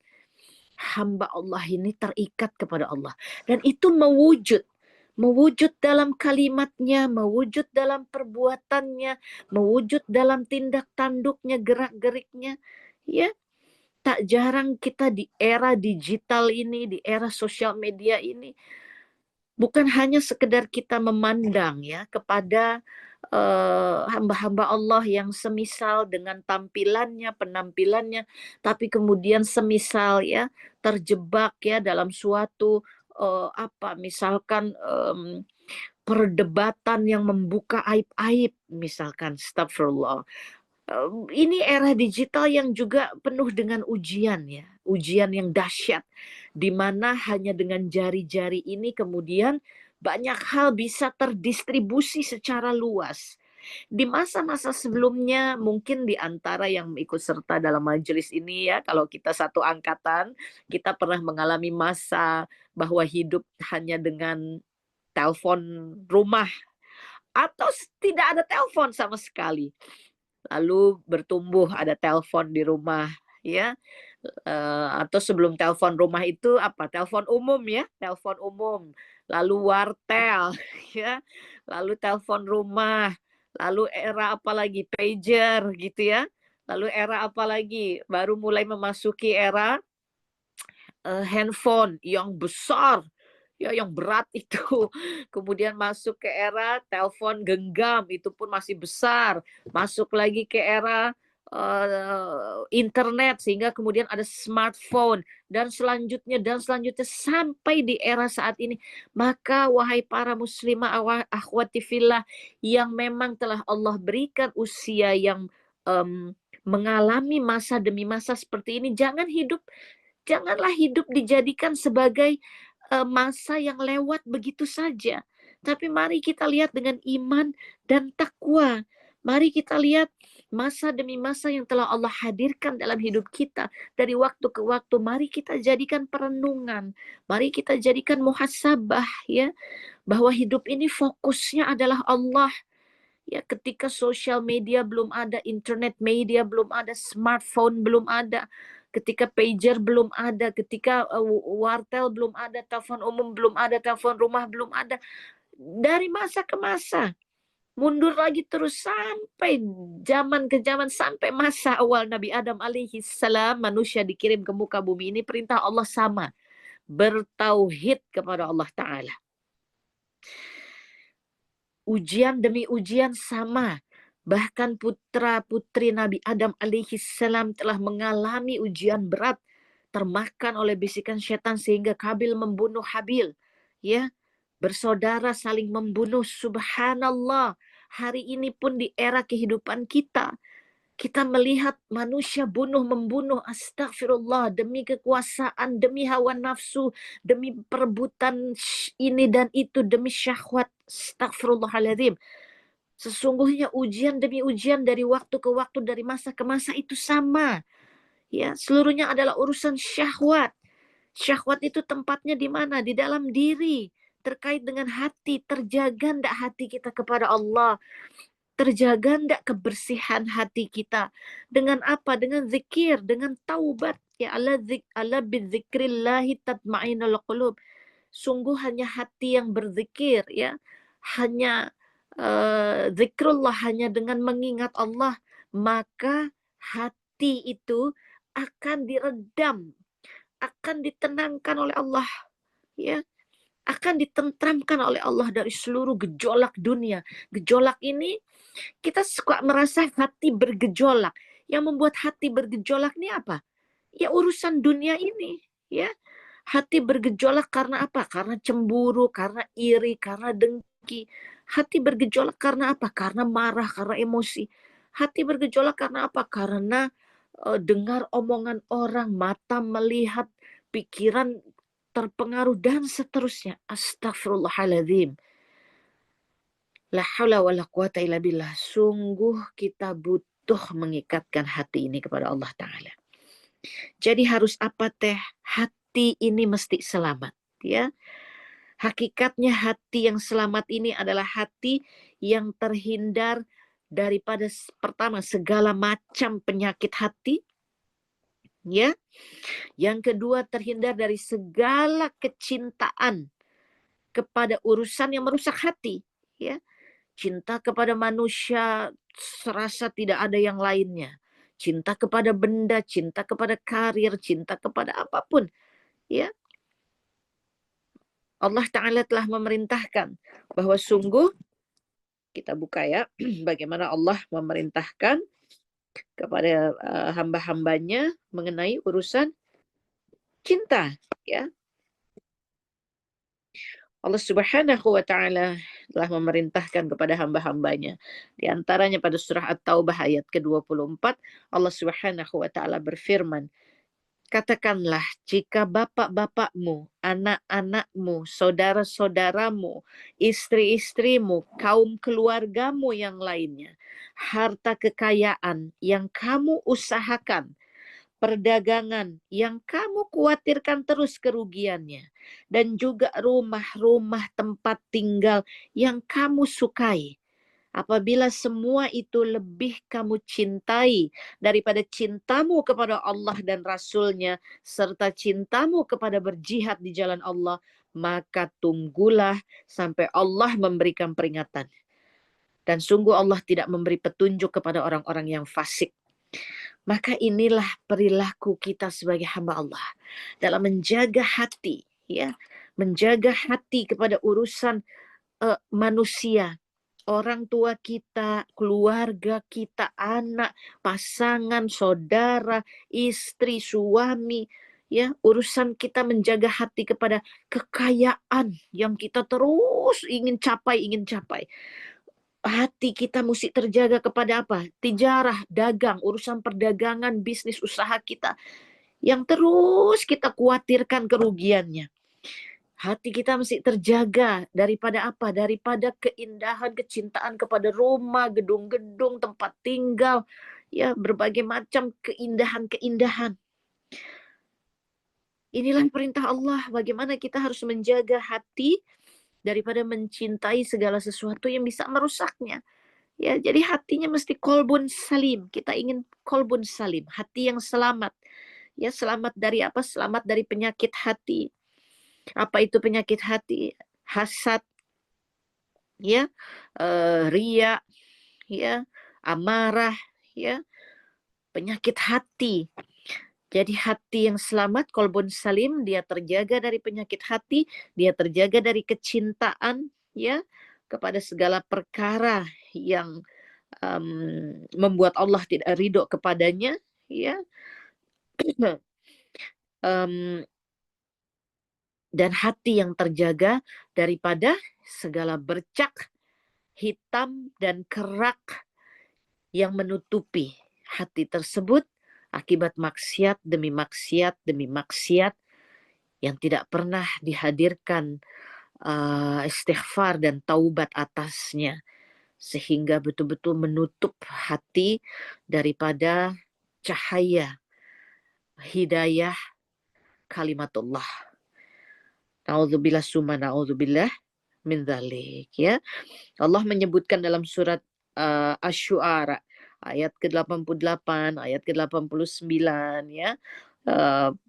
hamba Allah ini terikat kepada Allah. Dan itu mewujud dalam kalimatnya, mewujud dalam perbuatannya, mewujud dalam tindak tanduknya, gerak-geriknya, ya. Tak jarang kita di era digital ini, di era sosial media ini, bukan hanya sekedar kita memandang, ya, kepada hamba-hamba Allah yang semisal dengan tampilannya, penampilannya, tapi kemudian semisal, ya, terjebak, ya, dalam suatu misalkan perdebatan yang membuka aib-aib, misalkan, astagfirullah. Ini era digital yang juga penuh dengan ujian, ya, ujian yang dahsyat, di mana hanya dengan jari-jari ini kemudian banyak hal bisa terdistribusi secara luas. Di masa-masa sebelumnya, mungkin di antara yang ikut serta dalam majelis ini, ya, kalau kita satu angkatan, kita pernah mengalami masa bahwa hidup hanya dengan telepon rumah, atau tidak ada telepon sama sekali. Lalu bertumbuh ada telepon di rumah, ya. Atau sebelum telepon rumah itu apa? Telepon umum, ya, telepon umum. Lalu wartel, ya. Lalu telepon rumah. Lalu era apa lagi? Pager, gitu, ya. Lalu era apa lagi? Baru mulai memasuki era handphone yang besar, ya, yang berat itu. Kemudian masuk ke era telepon genggam, itu pun masih besar. Masuk lagi ke era internet, sehingga kemudian ada smartphone, dan selanjutnya sampai di era saat ini. Maka wahai para muslimah akhwati fillah yang memang telah Allah berikan usia yang mengalami masa demi masa seperti ini, janganlah hidup dijadikan sebagai masa yang lewat begitu saja. Tapi mari kita lihat dengan iman dan takwa. Mari kita lihat masa demi masa yang telah Allah hadirkan dalam hidup kita. Dari waktu ke waktu, mari kita jadikan perenungan. Mari kita jadikan muhasabah, ya, bahwa hidup ini fokusnya adalah Allah. Ya, ketika sosial media belum ada, internet media belum ada, smartphone belum ada, ketika pager belum ada, ketika wartel belum ada, telepon umum belum ada, telepon rumah belum ada. Dari masa ke masa, mundur lagi terus sampai zaman ke zaman, sampai masa awal Nabi Adam alaihi salam, manusia dikirim ke muka bumi ini, perintah Allah sama, bertauhid kepada Allah Ta'ala. Ujian demi ujian sama, Bahkan putra-putri Nabi Adam alaihi salam telah mengalami ujian berat, termakan oleh bisikan setan sehingga Kabil membunuh Habil. Ya, bersaudara saling membunuh. Subhanallah. Hari ini pun di era kehidupan kita, kita melihat manusia membunuh, astagfirullah, demi kekuasaan, demi hawa nafsu, demi perebutan ini dan itu, demi syahwat. Astagfirullahaladzim. Sesungguhnya ujian demi ujian dari waktu ke waktu, dari masa ke masa itu sama. Ya, seluruhnya adalah urusan syahwat. Syahwat itu tempatnya di mana? Di dalam diri. Terkait dengan hati. Terjaga ndak hati kita kepada Allah? Terjaga ndak kebersihan hati kita? Dengan apa? Dengan zikir, dengan taubat. Ya, ala bidzikrillahi tatma'innul qulub. Sungguh hanya hati yang berzikir, ya. Hanya zikrullah, hanya dengan mengingat Allah, maka hati itu akan diredam, akan ditenangkan oleh Allah, ya, akan ditentramkan oleh Allah dari seluruh gejolak dunia. Gejolak ini kita suka merasa hati bergejolak. Yang membuat hati bergejolak ini apa? Ya urusan dunia ini, ya. Hati bergejolak karena apa? Karena cemburu, karena iri, karena dengki. Hati bergejolak karena apa? Karena marah, karena emosi. Hati bergejolak karena apa? Karena dengar omongan orang, mata melihat, pikiran terpengaruh, dan seterusnya. Astagfirullahaladzim. La haula wa la quwata illa billah. Sungguh kita butuh mengikatkan hati ini kepada Allah Ta'ala. Jadi harus apa teh? Hati ini mesti selamat, ya. Hakikatnya hati yang selamat ini adalah hati yang terhindar daripada pertama segala macam penyakit hati, ya. Yang kedua, terhindar dari segala kecintaan kepada urusan yang merusak hati, ya. Cinta kepada manusia serasa tidak ada yang lainnya. Cinta kepada benda, cinta kepada karir, cinta kepada apapun, ya. Allah Ta'ala telah memerintahkan bahwa sungguh, kita buka ya, bagaimana Allah memerintahkan kepada hamba-hambanya mengenai urusan cinta, ya. Allah Subhanahu wa Ta'ala telah memerintahkan kepada hamba-hambanya. Di antaranya pada surah At-Taubah ayat ke-24, Allah Subhanahu wa Ta'ala berfirman, katakanlah, jika bapak-bapakmu, anak-anakmu, saudara-saudaramu, istri-istrimu, kaum keluargamu yang lainnya, harta kekayaan yang kamu usahakan, perdagangan yang kamu khawatirkan terus kerugiannya, dan juga rumah-rumah tempat tinggal yang kamu sukai. Apabila semua itu lebih kamu cintai daripada cintamu kepada Allah dan Rasul-Nya, serta cintamu kepada berjihad di jalan Allah, maka tunggulah sampai Allah memberikan peringatan. Dan sungguh Allah tidak memberi petunjuk kepada orang-orang yang fasik. Maka inilah perilaku kita sebagai hamba Allah dalam menjaga hati, ya, menjaga hati kepada urusan manusia, orang tua kita, keluarga kita, anak, pasangan, saudara, istri, suami, ya, urusan kita menjaga hati kepada kekayaan yang kita terus ingin capai. Hati kita mesti terjaga kepada apa? Tijarah, dagang, urusan perdagangan, bisnis, usaha kita yang terus kita khawatirkan kerugiannya. Hati kita mesti terjaga daripada apa? Daripada keindahan, kecintaan kepada rumah, gedung-gedung, tempat tinggal, ya, berbagai macam keindahan-keindahan. Inilah perintah Allah, bagaimana kita harus menjaga hati daripada mencintai segala sesuatu yang bisa merusaknya. Ya, jadi hatinya mesti kolbun salim. Kita ingin kolbun salim, hati yang selamat. Ya, selamat dari apa? Selamat dari penyakit hati. Apa itu penyakit hati? Hasad, ya, ria, ya, amarah, ya, penyakit hati. Jadi hati yang selamat, kolbun salim, dia terjaga dari penyakit hati, dia terjaga dari kecintaan, ya, kepada segala perkara yang membuat Allah tidak ridho kepadanya, ya. Dan hati yang terjaga daripada segala bercak hitam dan kerak yang menutupi hati tersebut akibat maksiat demi maksiat demi maksiat yang tidak pernah dihadirkan istighfar dan taubat atasnya, sehingga betul-betul menutup hati daripada cahaya hidayah kalimatullah. Na'udzubillah summa na'udzubillah min dzalik, ya. Allah menyebutkan dalam surat Asy-Syu'ara ayat ke-88, ayat ke-89, ya.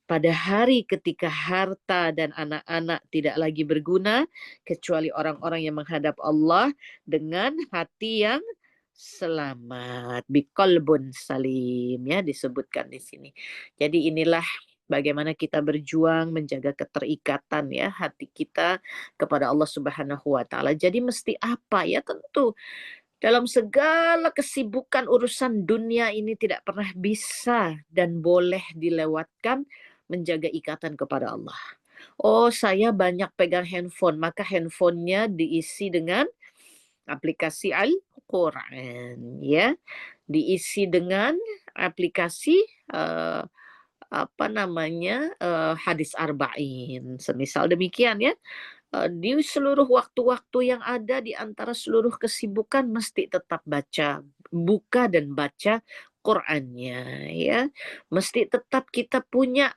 Pada hari ketika harta dan anak-anak tidak lagi berguna kecuali orang-orang yang menghadap Allah dengan hati yang selamat, biqalbun salim, ya, disebutkan di sini. Jadi inilah bagaimana kita berjuang menjaga keterikatan, ya, hati kita kepada Allah Subhanahu wa taala. Jadi mesti apa, ya, tentu dalam segala kesibukan urusan dunia ini tidak pernah bisa dan boleh dilewatkan menjaga ikatan kepada Allah. Oh, saya banyak pegang handphone, maka handphonenya diisi dengan aplikasi Al-Quran, ya. Diisi dengan aplikasi hadis arba'in, semisal demikian, ya. Di seluruh waktu-waktu yang ada di antara seluruh kesibukan mesti tetap buka dan baca Qur'annya, ya. Mesti tetap kita punya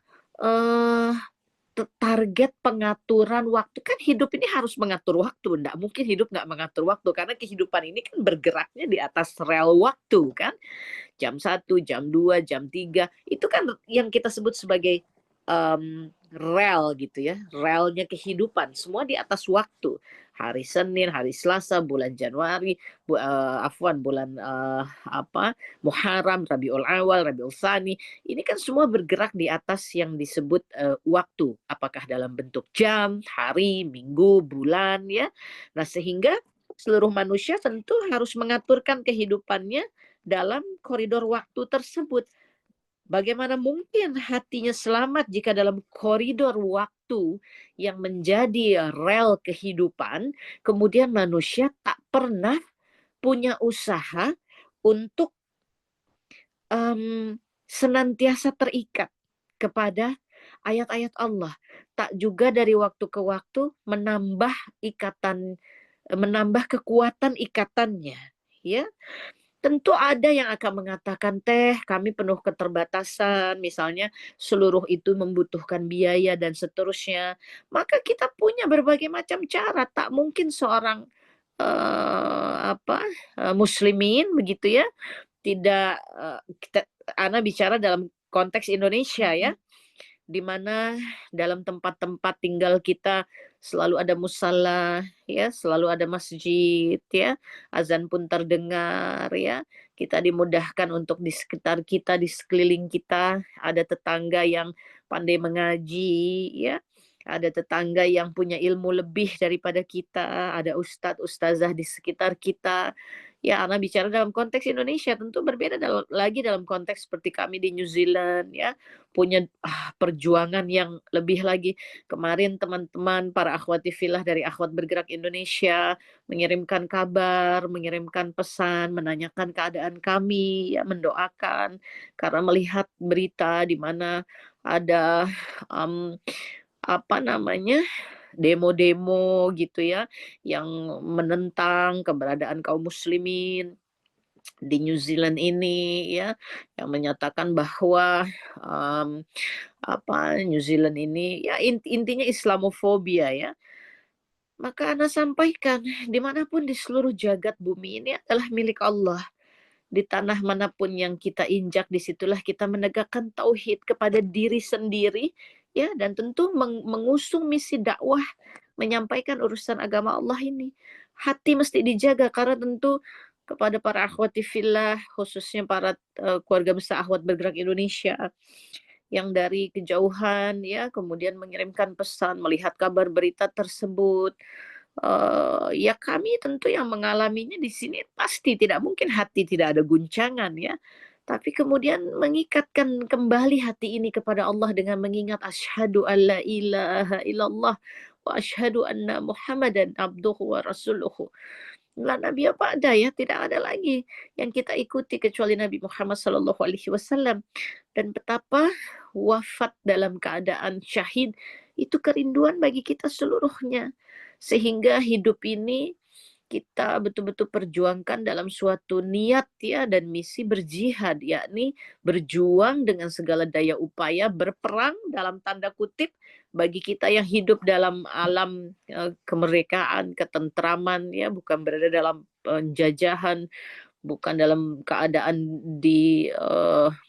target pengaturan waktu. Kan hidup ini harus mengatur waktu, nggak mungkin hidup nggak mengatur waktu, karena kehidupan ini kan bergeraknya di atas rel waktu, kan. Jam 1, jam 2, jam 3, itu kan yang kita sebut sebagai rel gitu, ya, relnya kehidupan, semua di atas waktu. Hari Senin, hari Selasa, bulan Januari, bulan Muharram, Rabiul Awal, Rabiul Tsani, ini kan semua bergerak di atas yang disebut waktu, apakah dalam bentuk jam, hari, minggu, bulan, ya. Nah, sehingga seluruh manusia tentu harus mengaturkan kehidupannya dalam koridor waktu tersebut. Bagaimana mungkin hatinya selamat jika dalam koridor waktu yang menjadi rel kehidupan, kemudian manusia tak pernah punya usaha untuk senantiasa terikat kepada ayat-ayat Allah. Tak juga dari waktu ke waktu menambah kekuatan ikatannya, ya. Tentu ada yang akan mengatakan, kami penuh keterbatasan, misalnya seluruh itu membutuhkan biaya dan seterusnya. Maka kita punya berbagai macam cara. Tak mungkin seorang muslimin begitu, ya, tidak Ana bicara dalam konteks Indonesia, ya, di mana dalam tempat-tempat tinggal kita selalu ada musala, ya, selalu ada masjid, ya, azan pun terdengar, ya. Kita dimudahkan untuk di sekitar kita, di sekeliling kita ada tetangga yang pandai mengaji, ya. Ada tetangga yang punya ilmu lebih daripada kita, ada ustadz, ustazah di sekitar kita. Ya, Ana bicara dalam konteks Indonesia, tentu berbeda lagi dalam konteks seperti kami di New Zealand, ya, punya perjuangan yang lebih lagi. Kemarin teman-teman para akhwati fillah dari Akhwat Bergerak Indonesia mengirimkan kabar, mengirimkan pesan, menanyakan keadaan kami, ya, mendoakan karena melihat berita di mana ada demo-demo gitu, ya, yang menentang keberadaan kaum muslimin di New Zealand ini, ya, yang menyatakan bahwa New Zealand ini, ya, intinya Islamofobia, ya. Maka Ana sampaikan, dimanapun di seluruh jagat bumi ini adalah milik Allah. Di tanah manapun yang kita injak, disitulah kita menegakkan tauhid kepada diri sendiri, ya, dan tentu mengusung misi dakwah, menyampaikan urusan agama Allah ini. Hati mesti dijaga, karena tentu kepada para akhwati fillah, khususnya para keluarga besar Akhwat Bergerak Indonesia yang dari kejauhan, ya, kemudian mengirimkan pesan, melihat kabar berita tersebut. Ya, kami tentu yang mengalaminya di sini pasti tidak mungkin hati tidak ada guncangan ya. Tapi kemudian mengikatkan kembali hati ini kepada Allah dengan mengingat asyhadu alla ilaha illallah wa asyhadu anna Muhammadan abduhu wa rasuluhu. La nabiyya ba'da ya, tidak ada lagi yang kita ikuti kecuali Nabi Muhammad sallallahu alaihi wasallam. Dan betapa wafat dalam keadaan syahid itu kerinduan bagi kita seluruhnya. Sehingga hidup ini kita betul-betul perjuangkan dalam suatu niat ya dan misi berjihad, yakni berjuang dengan segala daya upaya, berperang dalam tanda kutip bagi kita yang hidup dalam alam kemerdekaan, ketentraman ya, bukan berada dalam penjajahan, bukan dalam keadaan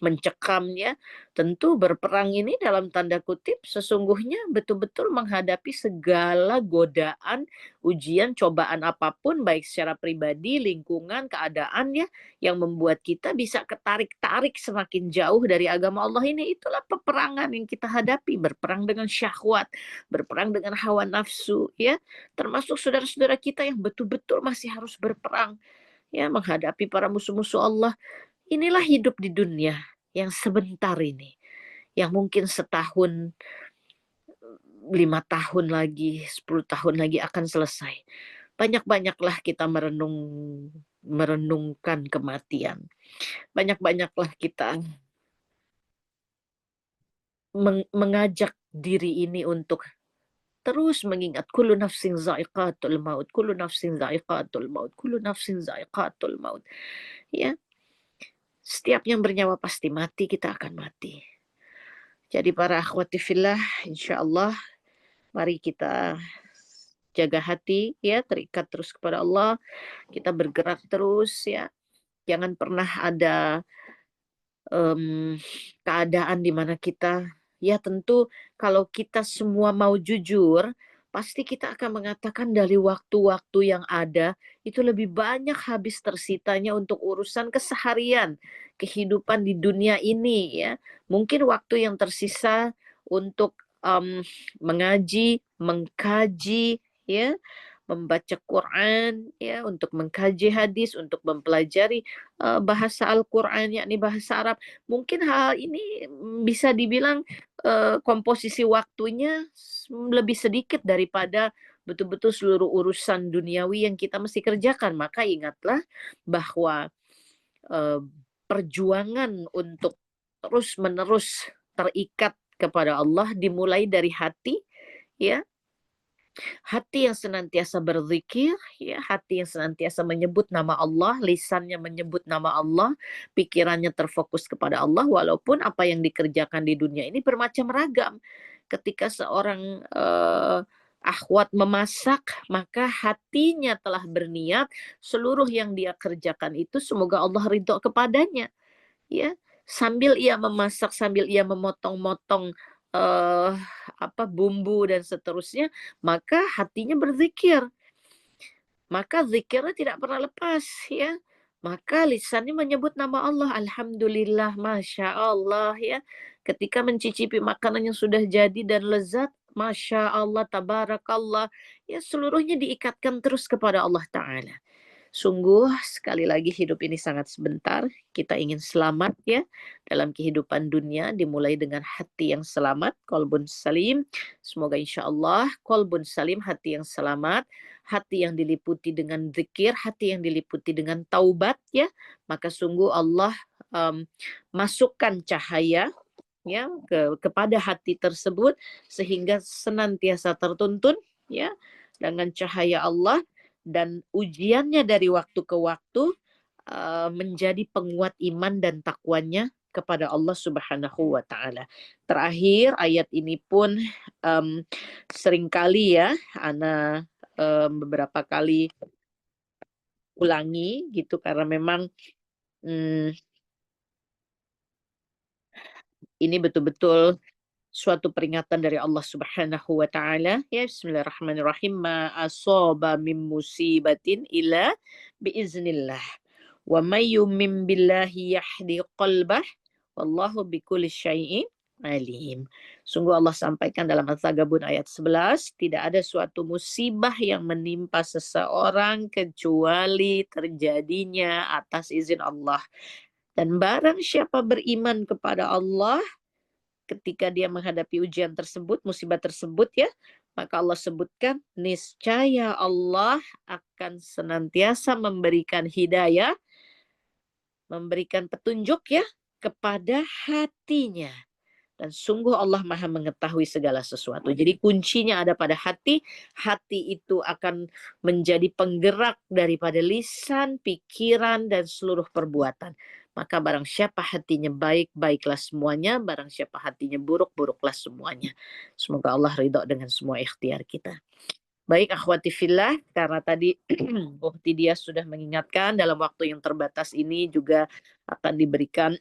mencekam ya. Tentu berperang ini dalam tanda kutip sesungguhnya betul-betul menghadapi segala godaan, ujian, cobaan apapun baik secara pribadi, lingkungan, keadaan ya yang membuat kita bisa ketarik-tarik semakin jauh dari agama Allah ini. Itulah peperangan yang kita hadapi, berperang dengan syahwat, berperang dengan hawa nafsu ya. Termasuk saudara-saudara kita yang betul-betul masih harus berperang ya menghadapi para musuh-musuh Allah. Inilah hidup di dunia yang sebentar ini, yang mungkin setahun, 5 tahun lagi, 10 tahun lagi akan selesai. Banyak-banyaklah kita merenungkan kematian. Banyak-banyaklah kita mengajak diri ini untuk terus mengingat kullu nafsin za'iqatul maut, kullu nafsin za'iqatul maut, kullu nafsin za'iqatul maut. Ya, setiap yang bernyawa pasti mati, kita akan mati. Jadi para akhwati fillah, insyaallah mari kita jaga hati ya, terikat terus kepada Allah, kita bergerak terus ya. Jangan pernah ada keadaan di mana kita ya tentu kalau kita semua mau jujur, pasti kita akan mengatakan dari waktu-waktu yang ada itu lebih banyak habis tersitanya untuk urusan keseharian, kehidupan di dunia ini ya. Mungkin waktu yang tersisa untuk mengaji, mengkaji ya, membaca Quran ya, untuk mengkaji hadis, untuk mempelajari bahasa Al-Quran yakni bahasa Arab. Mungkin hal ini bisa dibilang komposisi waktunya lebih sedikit daripada betul-betul seluruh urusan duniawi yang kita mesti kerjakan. Maka ingatlah bahwa perjuangan untuk terus-menerus terikat kepada Allah dimulai dari hati ya. Hati yang senantiasa berzikir, ya, hati yang senantiasa menyebut nama Allah, lisannya menyebut nama Allah, pikirannya terfokus kepada Allah, walaupun apa yang dikerjakan di dunia ini bermacam ragam. Ketika seorang akhwat memasak, maka hatinya telah berniat seluruh yang dia kerjakan itu semoga Allah ridho kepadanya. Ya, sambil ia memasak, sambil ia memotong-motong bumbu dan seterusnya, maka hatinya berzikir. Maka zikirnya tidak pernah lepas ya. Maka lisannya menyebut nama Allah, alhamdulillah, masya Allah ya. Ketika mencicipi makanan yang sudah jadi dan lezat, masya Allah, tabarakallah ya, seluruhnya diikatkan terus kepada Allah Ta'ala. Sungguh sekali lagi hidup ini sangat sebentar. Kita ingin selamat ya dalam kehidupan dunia dimulai dengan hati yang selamat, qalbun salim. Semoga insya Allah qalbun salim, hati yang selamat, hati yang diliputi dengan zikir, hati yang diliputi dengan taubat ya. Maka sungguh Allah masukkan cahaya ya kepada hati tersebut sehingga senantiasa tertuntun ya dengan cahaya Allah. Dan ujiannya dari waktu ke waktu menjadi penguat iman dan takwanya kepada Allah Subhanahu wa Ta'ala. Terakhir ayat ini pun seringkali ya Ana beberapa kali ulangi gitu karena memang ini betul-betul suatu peringatan dari Allah Subhanahu wa Ta'ala ya. Bismillahirrahmanirrahim. Ma asaba min musibatin illa biiznillah wa may yu'min billahi yahdi qalbah wallahu bikulli syai'in alim. Sungguh Allah sampaikan dalam At-Taghabun ayat 11, tidak ada suatu musibah yang menimpa seseorang kecuali terjadinya atas izin Allah. Dan barang siapa beriman kepada Allah ketika dia menghadapi ujian tersebut, musibah tersebut ya, maka Allah sebutkan niscaya Allah akan senantiasa memberikan hidayah, memberikan petunjuk ya kepada hatinya. Dan sungguh Allah Maha mengetahui segala sesuatu. Jadi kuncinya ada pada hati. Hati itu akan menjadi penggerak daripada lisan, pikiran, dan seluruh perbuatan. Maka barang siapa hatinya baik, baiklah semuanya. Barang siapa hatinya buruk, buruklah semuanya. Semoga Allah ridho dengan semua ikhtiar kita. Baik akhwati fillah, karena tadi Ukhti dia sudah mengingatkan dalam waktu yang terbatas ini juga akan diberikan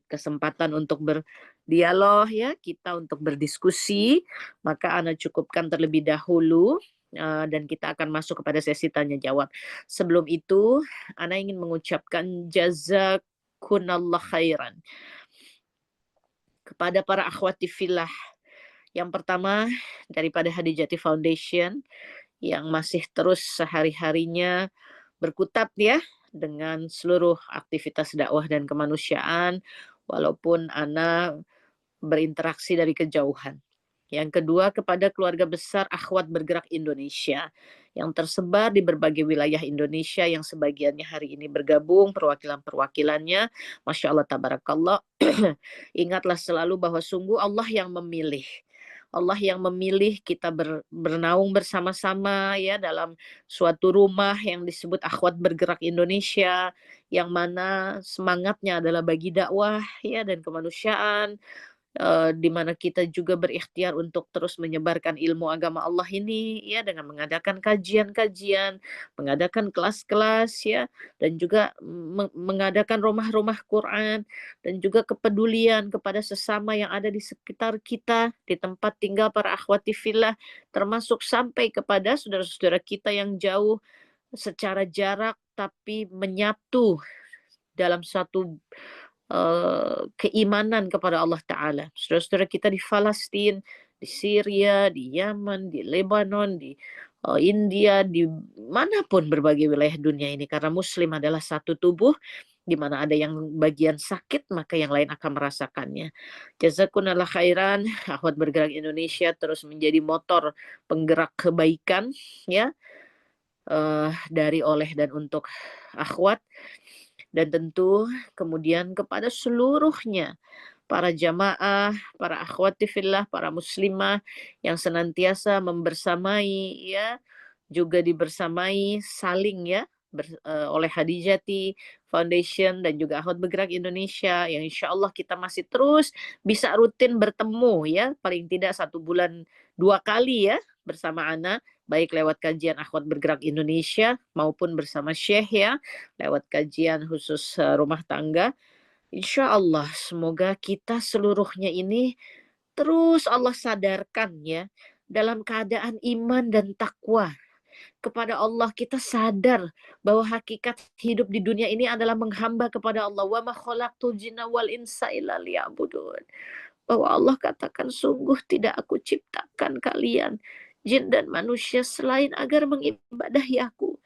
kesempatan untuk berdialog ya, kita untuk berdiskusi, maka Ana cukupkan terlebih dahulu dan kita akan masuk kepada sesi tanya jawab. Sebelum itu, Ana ingin mengucapkan jazakunallah khairan kepada para akhwati fillah. Yang pertama daripada Hadijati Foundation yang masih terus sehari-harinya berkutat ya dengan seluruh aktivitas dakwah dan kemanusiaan walaupun Ana berinteraksi dari kejauhan. Yang kedua kepada keluarga besar Akhwat Bergerak Indonesia yang tersebar di berbagai wilayah Indonesia yang sebagiannya hari ini bergabung perwakilan-perwakilannya. Masya Allah tabarakallah. Ingatlah selalu bahwa sungguh Allah yang memilih. Allah yang memilih kita bernaung bersama-sama ya dalam suatu rumah yang disebut Akhwat Bergerak Indonesia yang mana semangatnya adalah bagi dakwah ya dan kemanusiaan di mana kita juga berikhtiar untuk terus menyebarkan ilmu agama Allah ini ya dengan mengadakan kajian-kajian, mengadakan kelas-kelas ya dan juga mengadakan rumah-rumah Quran dan juga kepedulian kepada sesama yang ada di sekitar kita di tempat tinggal para akhwati fillah termasuk sampai kepada saudara-saudara kita yang jauh secara jarak tapi menyatu dalam satu keimanan kepada Allah Ta'ala. Saudara-saudara kita di Palestina, di Syria, di Yaman, di Lebanon, di India, di manapun berbagai wilayah dunia ini. Karena Muslim adalah satu tubuh, di mana ada yang bagian sakit, maka yang lain akan merasakannya. Jazakunallah khairan, Akhwat Bergerak Indonesia terus menjadi motor penggerak kebaikan, ya, dari, oleh, dan untuk akhwat. Dan tentu kemudian kepada seluruhnya para jamaah, para akhwati fillah, para muslimah yang senantiasa membersamai ya, juga dibersamai saling ya oleh Hadijati Foundation dan juga Akhwat Bergerak Indonesia yang insya Allah kita masih terus bisa rutin bertemu ya, paling tidak 1 bulan 2 kali ya bersama Ana, baik lewat kajian Akhwat Bergerak Indonesia maupun bersama Syekh ya, lewat kajian khusus rumah tangga. Insya Allah semoga kita seluruhnya ini terus Allah sadarkan ya dalam keadaan iman dan takwa kepada Allah. Kita sadar bahwa hakikat hidup di dunia ini adalah menghamba kepada Allah. Wa ma khalaqtul jinna wal insa illa liya'budun. Bahwa Allah katakan sungguh tidak aku ciptakan kalian jin dan manusia selain agar mengibadahi aku.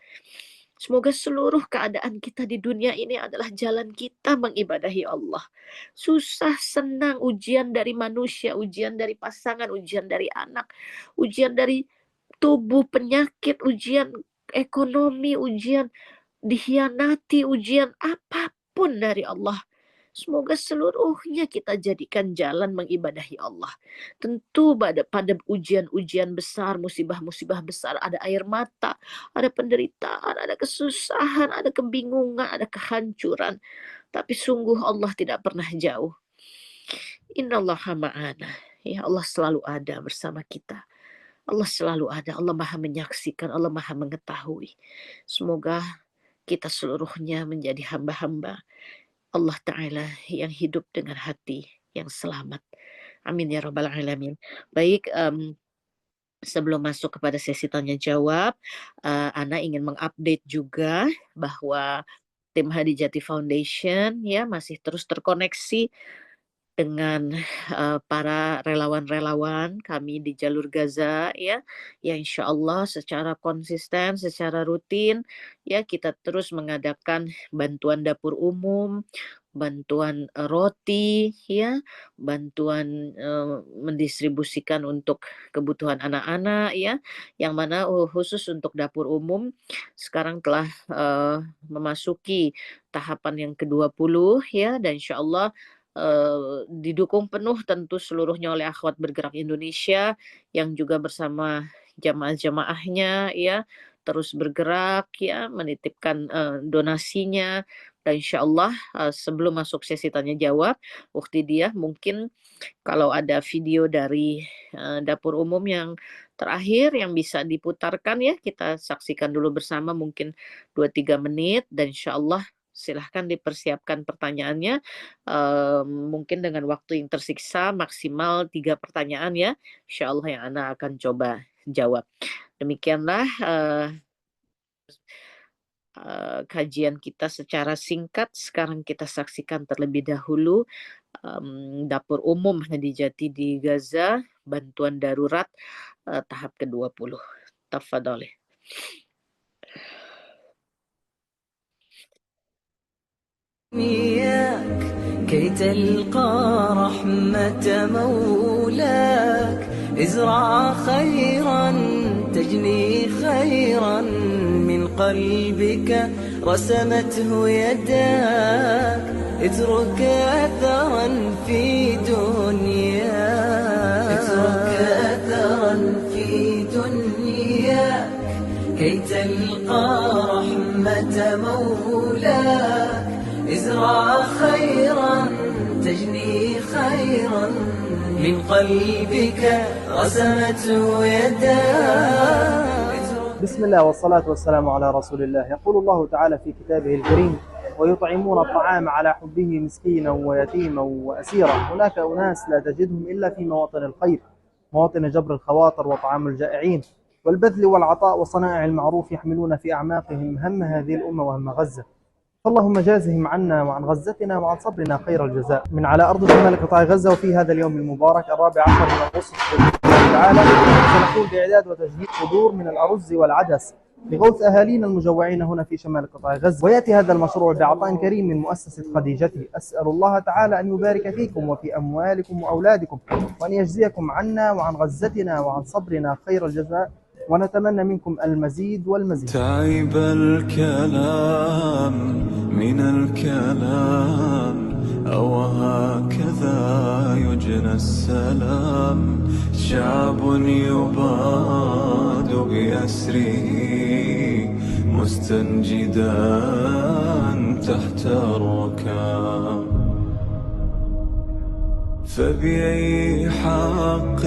Semoga seluruh keadaan kita di dunia ini adalah jalan kita mengibadahi Allah. Susah, senang, ujian dari manusia, ujian dari pasangan, ujian dari anak, ujian dari tubuh, penyakit, ujian ekonomi, ujian dikhianati, ujian apapun dari Allah. Semoga seluruhnya kita jadikan jalan mengibadahi Allah. Tentu pada ujian-ujian besar, musibah-musibah besar, ada air mata, ada penderitaan, ada kesusahan, ada kebingungan, ada kehancuran. Tapi sungguh Allah tidak pernah jauh. Innallaha ma'ana. Ya Allah selalu ada bersama kita. Allah selalu ada. Allah Maha menyaksikan. Allah Maha mengetahui. Semoga kita seluruhnya menjadi hamba-hamba Allah Ta'ala yang hidup dengan hati yang selamat. Amin ya Rabbal Alamin. Baik, sebelum masuk kepada sesi tanya jawab, Ana ingin mengupdate juga bahwa tim Hadijati Foundation ya masih terus terkoneksi dengan para relawan-relawan kami di jalur Gaza ya, yang insya Allah secara konsisten, secara rutin ya kita terus mengadakan bantuan dapur umum, bantuan roti ya, bantuan mendistribusikan untuk kebutuhan anak-anak ya, yang mana khusus untuk dapur umum sekarang telah memasuki tahapan yang ke-20 ya, dan insya Allah didukung penuh tentu seluruhnya oleh Akhwat Bergerak Indonesia yang juga bersama jamaah-jamaahnya ya terus bergerak ya menitipkan donasinya, dan insya Allah sebelum masuk sesi tanya jawab Ukti dia mungkin kalau ada video dari dapur umum yang terakhir yang bisa diputarkan ya kita saksikan dulu bersama mungkin 2-3 menit, dan insya Allah silahkan dipersiapkan pertanyaannya mungkin dengan waktu yang tersiksa maksimal 3 pertanyaan ya, insya Allah yang Ana akan coba jawab. Demikianlah kajian kita secara singkat. Sekarang kita saksikan terlebih dahulu dapur umum di Jati di Gaza, bantuan darurat tahap ke-20. Tafadhali. إياك كي تلقى رحمة مولاك ازرع خيرا تجني خيرا من قلبك رسمته يداك اترك أثرا في دنياك اترك أثرا في دنياك كي تلقى رحمة مولاك ازرع خيرا تجني خيرا من قلبك رسمته يداك. بسم الله والصلاة والسلام على رسول الله. يقول الله تعالى في كتابه الكريم: ويطعمون الطعام على حبه مسكينا ويتيما وأسيرا. هناك أناس لا تجدهم إلا في مواطن الخير، مواطن جبر الخواطر وطعام الجائعين والبذل والعطاء وصنائع المعروف، يحملون في أعماقهم هم هذه الأمة وهم غزة. فاللهم جازهم عنا وعن غزتنا وعن صبرنا خير الجزاء. من على أرض شمال قطاع غزة وفي هذا اليوم المبارك 14 من أغسطس بإذن الله تعالى سنقوم بإعداد وتجهيز صدور من الأرز والعدس لغوث أهالينا المجوعين هنا في شمال قطاع غزة. ويأتي هذا المشروع بعطاء كريم من مؤسسة خديجته. أسأل الله تعالى أن يبارك فيكم وفي أموالكم وأولادكم، وأن يجزيكم عنا وعن غزتنا وعن صبرنا خير الجزاء، ونتمنى منكم المزيد والمزيد. تعب الكلام من الكلام، أو هكذا يجنى السلام. شعب يباد بأسره مستنجدا تحت الركام. فبأي حق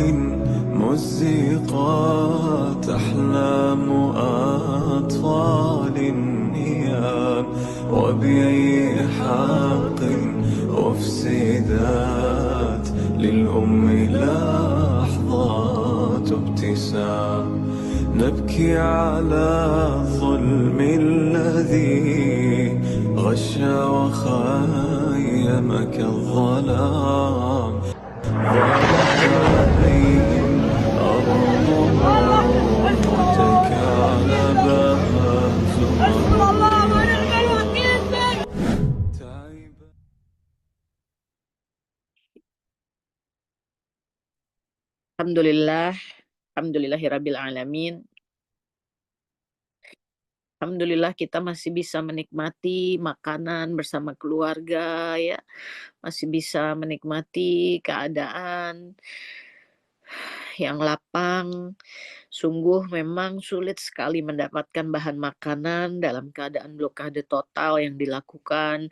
مزقت أحلام أطفال النيام، وبأي حق أفسدت للأم لحظات ابتسام. نبكي على الظلم الذي غشى وخيمك الظلام، وعليهم أرضهم Alhamdulillah, alhamdulillahirabbil alamin. Alhamdulillah kita masih bisa menikmati makanan bersama keluarga ya, masih bisa menikmati keadaan yang lapang. Sungguh memang sulit sekali mendapatkan bahan makanan dalam keadaan blokade total yang dilakukan.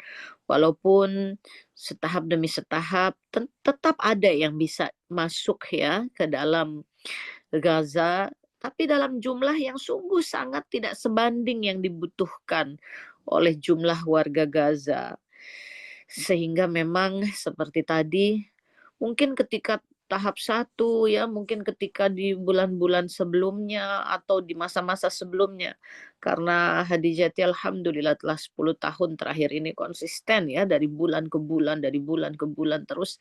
Walaupun setahap demi setahap tetap ada yang bisa masuk ya ke dalam Gaza, tapi dalam jumlah yang sungguh sangat tidak sebanding yang dibutuhkan oleh jumlah warga Gaza. Sehingga memang seperti tadi, mungkin ketika tahap 1 ya, mungkin ketika di bulan-bulan sebelumnya atau di masa-masa sebelumnya. Karena Hadijati alhamdulillah telah 10 tahun terakhir ini konsisten ya, dari bulan ke bulan, dari bulan ke bulan terus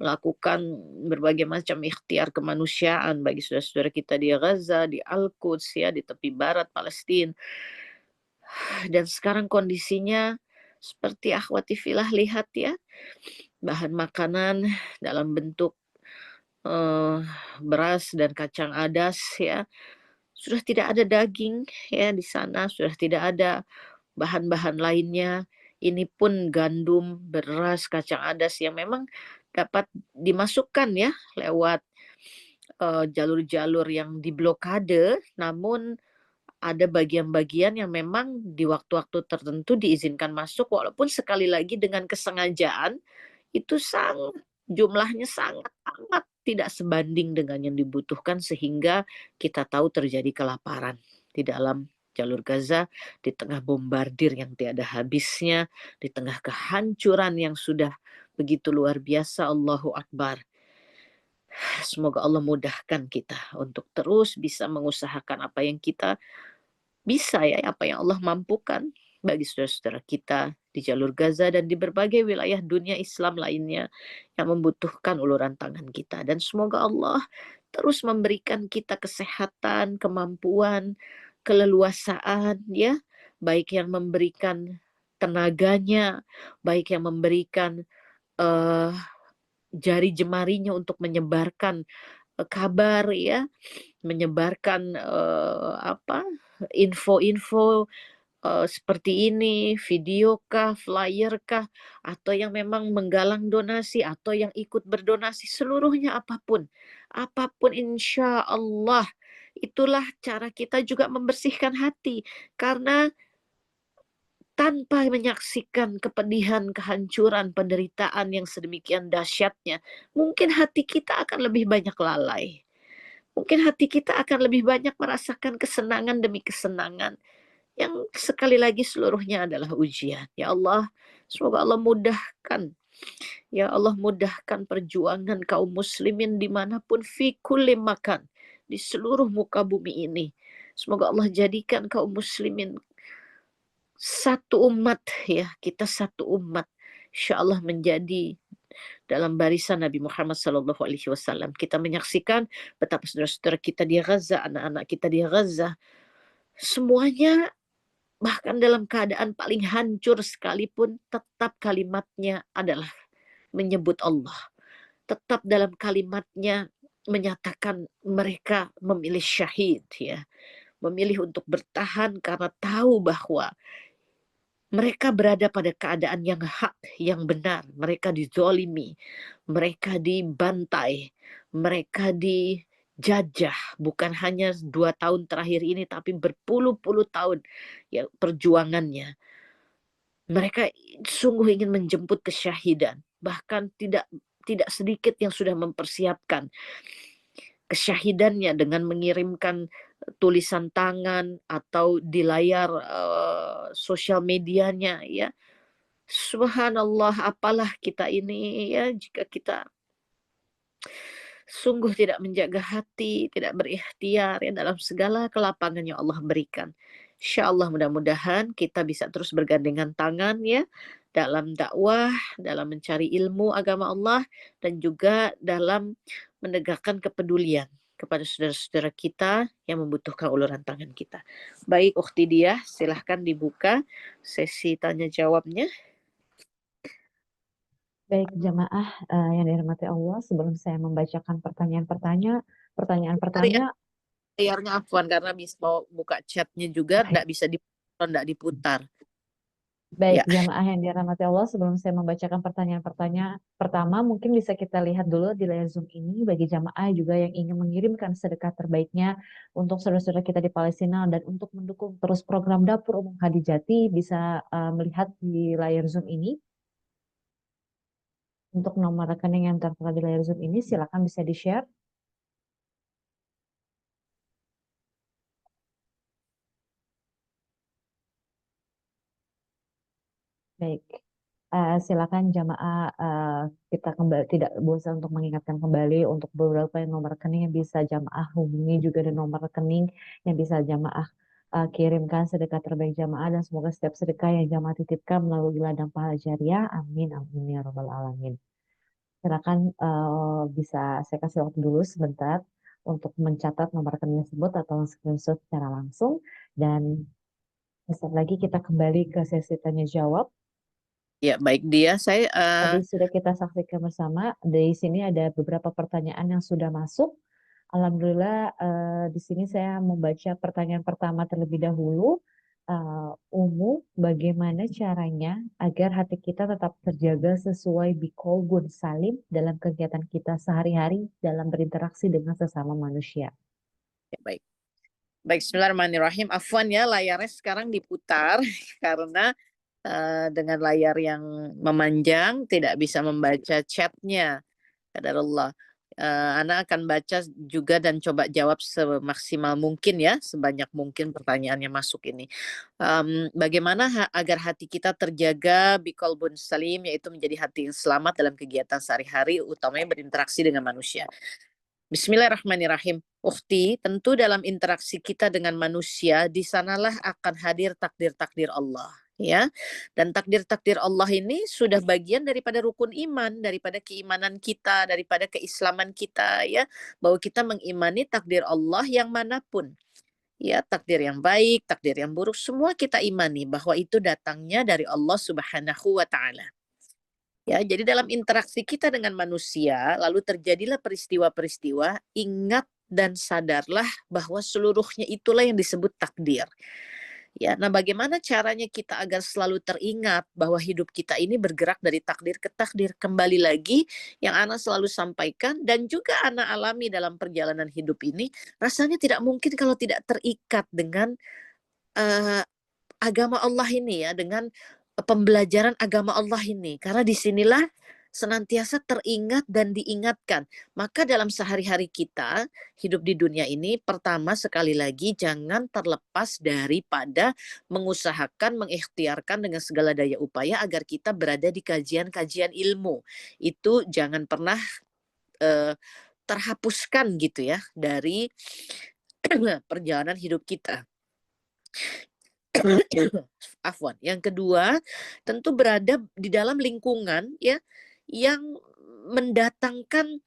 melakukan berbagai macam ikhtiar kemanusiaan bagi saudara-saudara kita di Gaza, di Al-Quds ya, di tepi barat Palestina. Dan sekarang kondisinya seperti akhwati filah lihat ya, bahan makanan dalam bentuk eh, beras dan kacang adas ya, sudah tidak ada daging ya di sana, sudah tidak ada bahan-bahan lainnya. Ini pun gandum, beras, kacang adas yang memang dapat dimasukkan ya lewat jalur-jalur yang diblokade, namun ada bagian-bagian yang memang di waktu-waktu tertentu diizinkan masuk, walaupun sekali lagi dengan kesengajaan itu jumlahnya sangat amat tidak sebanding dengan yang dibutuhkan, sehingga kita tahu terjadi kelaparan di dalam jalur Gaza, di tengah bombardir yang tiada habisnya, di tengah kehancuran yang sudah begitu luar biasa. Allahu Akbar. Semoga Allah mudahkan kita untuk terus bisa mengusahakan apa yang kita bisa ya, apa yang Allah mampukan bagi saudara-saudara kita di jalur Gaza dan di berbagai wilayah dunia Islam lainnya yang membutuhkan uluran tangan kita. Dan semoga Allah terus memberikan kita kesehatan, kemampuan, keleluasaan ya, baik yang memberikan tenaganya, baik yang memberikan eh, jari jemarinya untuk menyebarkan kabar ya, menyebarkan info-info seperti ini, video kah, flyer kah, atau yang memang menggalang donasi, atau yang ikut berdonasi, seluruhnya apapun. Apapun insya Allah. Itulah cara kita juga membersihkan hati. Karena tanpa menyaksikan kepedihan, kehancuran, penderitaan yang sedemikian dahsyatnya, mungkin hati kita akan lebih banyak lalai. Mungkin hati kita akan lebih banyak merasakan kesenangan demi kesenangan yang sekali lagi seluruhnya adalah ujian. Ya Allah, semoga Allah mudahkan. Ya Allah, mudahkan perjuangan kaum muslimin dimanapun, fi kulli makan, di seluruh muka bumi ini. Semoga Allah jadikan kaum muslimin satu umat ya, kita satu umat. Insya Allah menjadi dalam barisan Nabi Muhammad SAW. Kita menyaksikan betapa saudara-saudara kita di Gaza, anak-anak kita di Gaza, semuanya bahkan dalam keadaan paling hancur sekalipun, tetap kalimatnya adalah menyebut Allah. Tetap dalam kalimatnya menyatakan mereka memilih syahid ya. Memilih untuk bertahan karena tahu bahwa mereka berada pada keadaan yang hak, yang benar. Mereka dizolimi, mereka dibantai, mereka dijajah. Bukan hanya 2 tahun terakhir ini, tapi berpuluh-puluh tahun ya perjuangannya. Mereka sungguh ingin menjemput kesyahidan. Bahkan tidak sedikit yang sudah mempersiapkan kesyahidannya dengan mengirimkan tulisan tangan atau di layar sosial medianya ya. Subhanallah, apalah kita ini ya, jika kita sungguh tidak menjaga hati, tidak berikhtiar ya dalam segala kelapangan yang Allah berikan. Insya Allah mudah-mudahan kita bisa terus bergandengan tangan ya dalam dakwah, dalam mencari ilmu agama Allah, dan juga dalam menegakkan kepedulian kepada saudara-saudara kita yang membutuhkan uluran tangan kita. Baik, Ukhti Diah, silahkan dibuka sesi tanya jawabnya. Baik jamaah yang dirahmati Allah, sebelum saya membacakan pertanyaan pertama, Layarnya afwan, karena bisa mau buka chatnya juga nggak diputar. baik Ya. jamaah yang dirahmati Allah, sebelum saya membacakan pertanyaan pertama, mungkin bisa kita lihat dulu di layar Zoom ini bagi jamaah juga yang ingin mengirimkan sedekah terbaiknya untuk saudara-saudara kita di Palestina dan untuk mendukung terus program Dapur Umum Hadijati, bisa melihat di layar Zoom ini. Untuk nomor rekening yang tertera di layar Zoom ini, silakan bisa di-share. Baik. silakan jamaah kita kembali tidak bosan untuk mengingatkan kembali untuk beberapa nomor rekening yang bisa jamaah hubungi, juga ada nomor rekening yang bisa jamaah kirimkan sedekah terbaik jamaah, dan semoga setiap sedekah yang jamaah titipkan melalui ladang pahala jariah. Amin amin ya robbal alamin. Silakan bisa saya kasih waktu dulu sebentar untuk mencatat nomor rekening tersebut atau screenshot secara langsung, dan sesaat lagi kita kembali ke sesi tanya jawab. Ya, baik dia. Saya Tadi sudah kita saksikan bersama. Di sini ada beberapa pertanyaan yang sudah masuk. Alhamdulillah, di sini saya membaca pertanyaan pertama terlebih dahulu. Umu, bagaimana caranya agar hati kita tetap terjaga sesuai biqolbun salim dalam kegiatan kita sehari-hari dalam berinteraksi dengan sesama manusia? ya, baik. Baik, bismillahirrahmanirrahim. Afwan ya, layarnya sekarang diputar karena dengan layar yang memanjang tidak bisa membaca chatnya. Qadarullah. Ana akan baca juga dan coba jawab semaksimal mungkin ya, sebanyak mungkin pertanyaan yang masuk ini. Bagaimana agar hati kita terjaga biqolbun salim, yaitu menjadi hati yang selamat dalam kegiatan sehari-hari, utamanya berinteraksi dengan manusia. Bismillahirrahmanirrahim. Ukhti, tentu dalam interaksi kita dengan manusia, di sanalah akan hadir takdir-takdir Allah. Ya, dan takdir-takdir Allah ini sudah bagian daripada rukun iman, daripada keimanan kita, daripada keislaman kita, ya, bahwa kita mengimani takdir Allah yang manapun, ya, takdir yang baik, takdir yang buruk, semua kita imani bahwa itu datangnya dari Allah Subhanahu wa Ta'ala. Ya, jadi dalam interaksi kita dengan manusia, lalu terjadilah peristiwa-peristiwa, ingat dan sadarlah bahwa seluruhnya itulah yang disebut takdir. Ya, nah bagaimana caranya kita agar selalu teringat bahwa hidup kita ini bergerak dari takdir ke takdir. Kembali lagi yang Ana selalu sampaikan dan juga Ana alami dalam perjalanan hidup ini, rasanya tidak mungkin kalau tidak terikat dengan agama Allah ini ya, dengan pembelajaran agama Allah ini. Karena disinilah senantiasa teringat dan diingatkan. Maka dalam sehari-hari kita hidup di dunia ini, pertama sekali lagi jangan terlepas daripada mengusahakan, mengikhtiarkan dengan segala daya upaya agar kita berada di kajian-kajian ilmu. Itu jangan pernah terhapuskan gitu ya dari perjalanan hidup kita. Afwan. Yang kedua, tentu berada di dalam lingkungan ya yang mendatangkan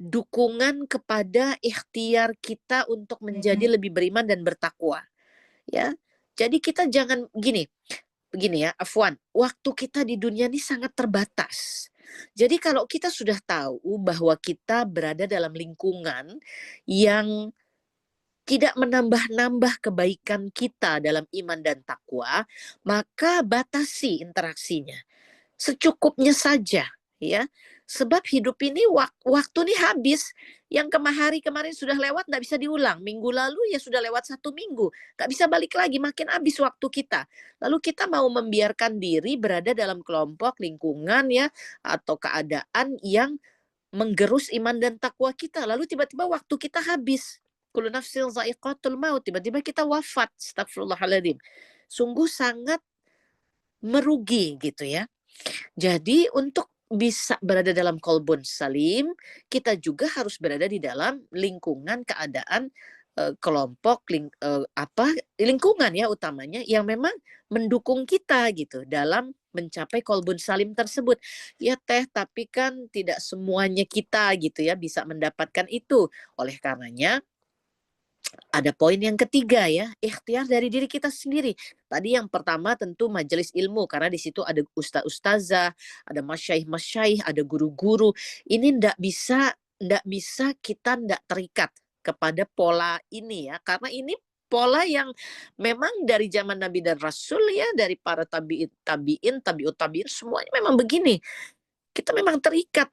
dukungan kepada ikhtiar kita untuk menjadi lebih beriman dan bertakwa. Ya. Jadi kita jangan begini ya, Afwan. Waktu kita di dunia ini sangat terbatas. Jadi kalau kita sudah tahu bahwa kita berada dalam lingkungan yang tidak menambah-nambah kebaikan kita dalam iman dan takwa, maka batasi interaksinya. Secukupnya saja, ya. Sebab hidup ini waktu ini habis. Yang kemarin sudah lewat tidak bisa diulang. Minggu lalu ya sudah lewat 1 minggu. Nggak bisa balik lagi, makin habis waktu kita. Lalu kita mau membiarkan diri berada dalam kelompok, lingkungan ya, atau keadaan yang menggerus iman dan takwa kita. Lalu tiba-tiba waktu kita habis. Kullu nafsin za'iqatul maut, tiba-tiba kita wafat. Astagfirullahaladzim. Sungguh sangat merugi gitu ya. Jadi untuk bisa berada dalam qalbun salim, kita juga harus berada di dalam lingkungan keadaan kelompok lingkungan ya utamanya yang memang mendukung kita gitu dalam mencapai qalbun salim tersebut. Ya Teh, tapi kan tidak semuanya kita gitu ya bisa mendapatkan itu. Oleh karenanya ada poin yang ketiga ya, ikhtiar dari diri kita sendiri. Tadi yang pertama tentu majelis ilmu, karena di situ ada ustaz-ustazah, ada masyaih-masyaih, ada guru-guru. Ini ndak bisa kita ndak terikat kepada pola ini ya, karena ini pola yang memang dari zaman Nabi dan Rasul ya, dari para tabi'ut tabi'in, semuanya memang begini. Kita memang terikat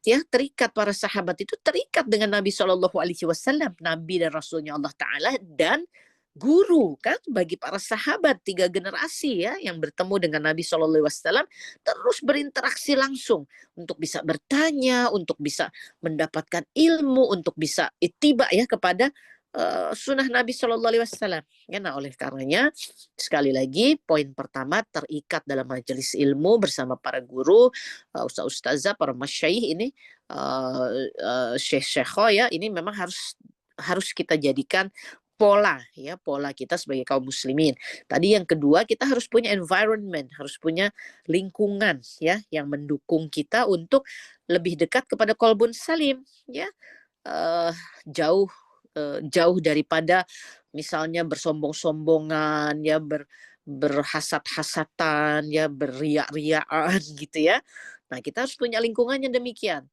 para sahabat itu terikat dengan Nabi SAW, Nabi dan Rasulnya Allah Ta'ala, dan guru kan bagi para sahabat 3 generasi ya yang bertemu dengan Nabi SAW terus berinteraksi langsung untuk bisa bertanya, untuk bisa mendapatkan ilmu, untuk bisa ittiba ya kepada sunnah Nabi Shallallahu Alaihi Wasallam. Ya, nah oleh karenanya sekali lagi poin pertama terikat dalam majelis ilmu bersama para guru, ustaz-ustazah, para masyayikh ini, syekh-syekhah ya, ini memang harus kita jadikan pola ya, pola kita sebagai kaum muslimin. Tadi yang kedua, kita harus punya environment, harus punya lingkungan ya yang mendukung kita untuk lebih dekat kepada qalbun salim ya. Jauh jauh daripada misalnya bersombong-sombongan ya, berhasad-hasatan ya, beriak-riakan gitu ya. Nah, kita harus punya lingkungan yang demikian.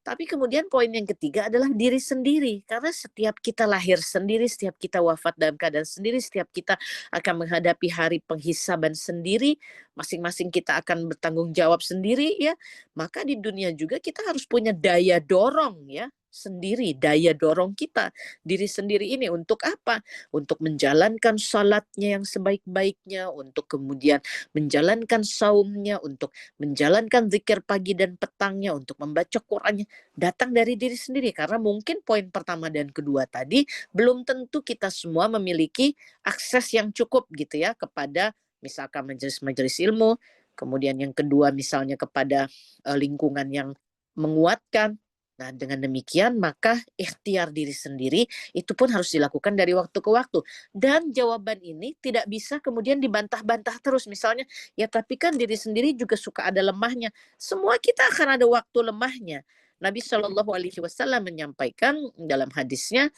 Tapi kemudian poin yang ketiga adalah diri sendiri. Karena setiap kita lahir sendiri, setiap kita wafat dalam keadaan sendiri, setiap kita akan menghadapi hari penghisaban sendiri, masing-masing kita akan bertanggung jawab sendiri ya. Maka di dunia juga kita harus punya daya dorong ya sendiri, daya dorong kita diri sendiri ini untuk apa? Untuk menjalankan salatnya yang sebaik-baiknya, untuk kemudian menjalankan saumnya, untuk menjalankan zikir pagi dan petangnya, untuk membaca Qur'annya, datang dari diri sendiri. Karena mungkin poin pertama dan kedua tadi belum tentu kita semua memiliki akses yang cukup gitu ya kepada misalkan majelis-majelis ilmu, kemudian yang kedua misalnya kepada lingkungan yang menguatkan. Nah, dengan demikian maka ikhtiar diri sendiri itu pun harus dilakukan dari waktu ke waktu. Dan jawaban ini tidak bisa kemudian dibantah-bantah terus. Misalnya, ya tapi kan diri sendiri juga suka ada lemahnya. Semua kita akan ada waktu lemahnya. Nabi Shallallahu Alaihi Wasallam menyampaikan dalam hadisnya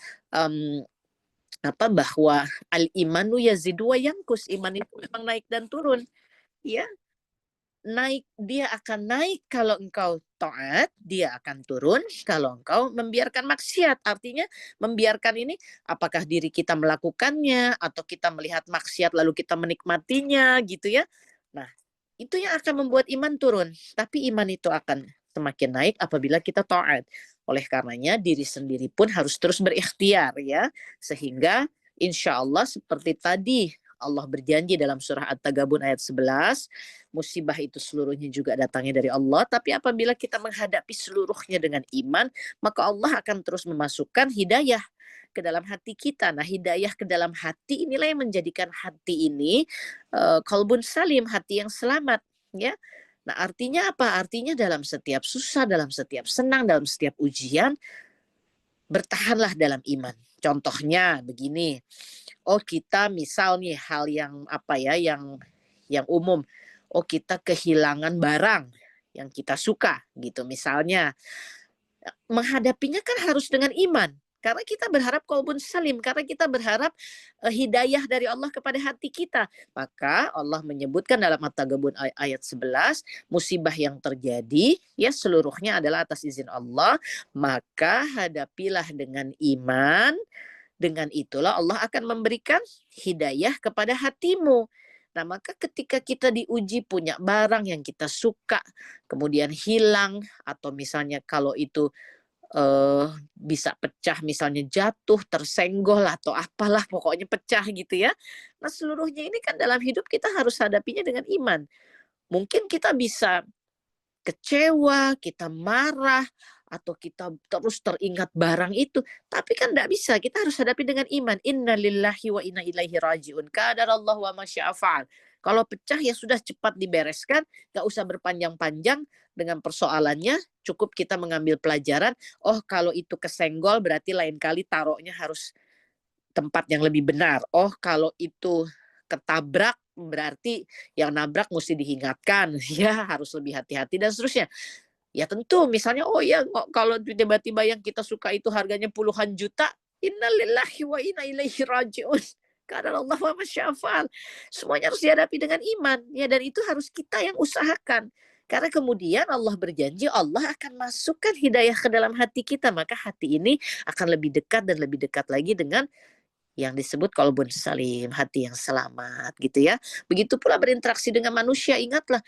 bahwa al-imanu yazidu wa yankus. Iman itu memang naik dan turun. Ya, dia akan naik kalau engkau taat, dia akan turun kalau engkau membiarkan maksiat. Artinya membiarkan ini apakah diri kita melakukannya atau kita melihat maksiat lalu kita menikmatinya gitu ya. Nah, itu yang akan membuat iman turun. Tapi iman itu akan semakin naik apabila kita taat. Oleh karenanya diri sendiri pun harus terus berikhtiar ya. Sehingga insya Allah seperti tadi Allah berjanji dalam surah At-Tagabun ayat 11, musibah itu seluruhnya juga datangnya dari Allah, tapi apabila kita menghadapi seluruhnya dengan iman, maka Allah akan terus memasukkan hidayah ke dalam hati kita. Nah, hidayah ke dalam hati inilah yang menjadikan hati ini qalbun salim, hati yang selamat, ya. Nah, artinya apa? Artinya dalam setiap susah, dalam setiap senang, dalam setiap ujian, bertahanlah dalam iman. Contohnya begini, kita misal nih hal yang yang umum, kita kehilangan barang yang kita suka gitu misalnya. Menghadapinya kan harus dengan iman. Karena kita berharap qalbun salim, karena kita berharap hidayah dari Allah kepada hati kita. Maka Allah menyebutkan dalam At-Tagabun ayat 11, musibah yang terjadi ya seluruhnya adalah atas izin Allah, maka hadapilah dengan iman. Dengan itulah Allah akan memberikan hidayah kepada hatimu. Nah, maka ketika kita diuji punya barang yang kita suka, kemudian hilang, atau misalnya kalau itu bisa pecah, misalnya jatuh, tersenggol, atau apalah pokoknya pecah gitu ya. Nah, seluruhnya ini kan dalam hidup kita harus hadapinya dengan iman. Mungkin kita bisa kecewa, kita marah, atau kita terus teringat barang itu. Tapi kan tidak bisa, kita harus hadapi dengan iman. Inna lillahi wa inna ilaihi raji'un. Qadarallahu wa masya'a fa'al. Kalau pecah ya sudah cepat dibereskan, gak usah berpanjang-panjang dengan persoalannya, cukup kita mengambil pelajaran, kalau itu kesenggol berarti lain kali taruhnya harus tempat yang lebih benar. Kalau itu ketabrak berarti yang nabrak mesti diingatkan, ya harus lebih hati-hati dan seterusnya. Ya tentu misalnya kalau tiba-tiba yang kita suka itu harganya puluhan juta, innalillahi wa inna ilaihi raji'un. Karena Allah wa masyafal. Semuanya harus dihadapi dengan iman ya, dan itu harus kita yang usahakan. Karena kemudian Allah berjanji Allah akan masukkan hidayah ke dalam hati kita, maka hati ini akan lebih dekat dan lebih dekat lagi dengan yang disebut qalbun salim, hati yang selamat gitu ya. Begitu pula berinteraksi dengan manusia, ingatlah,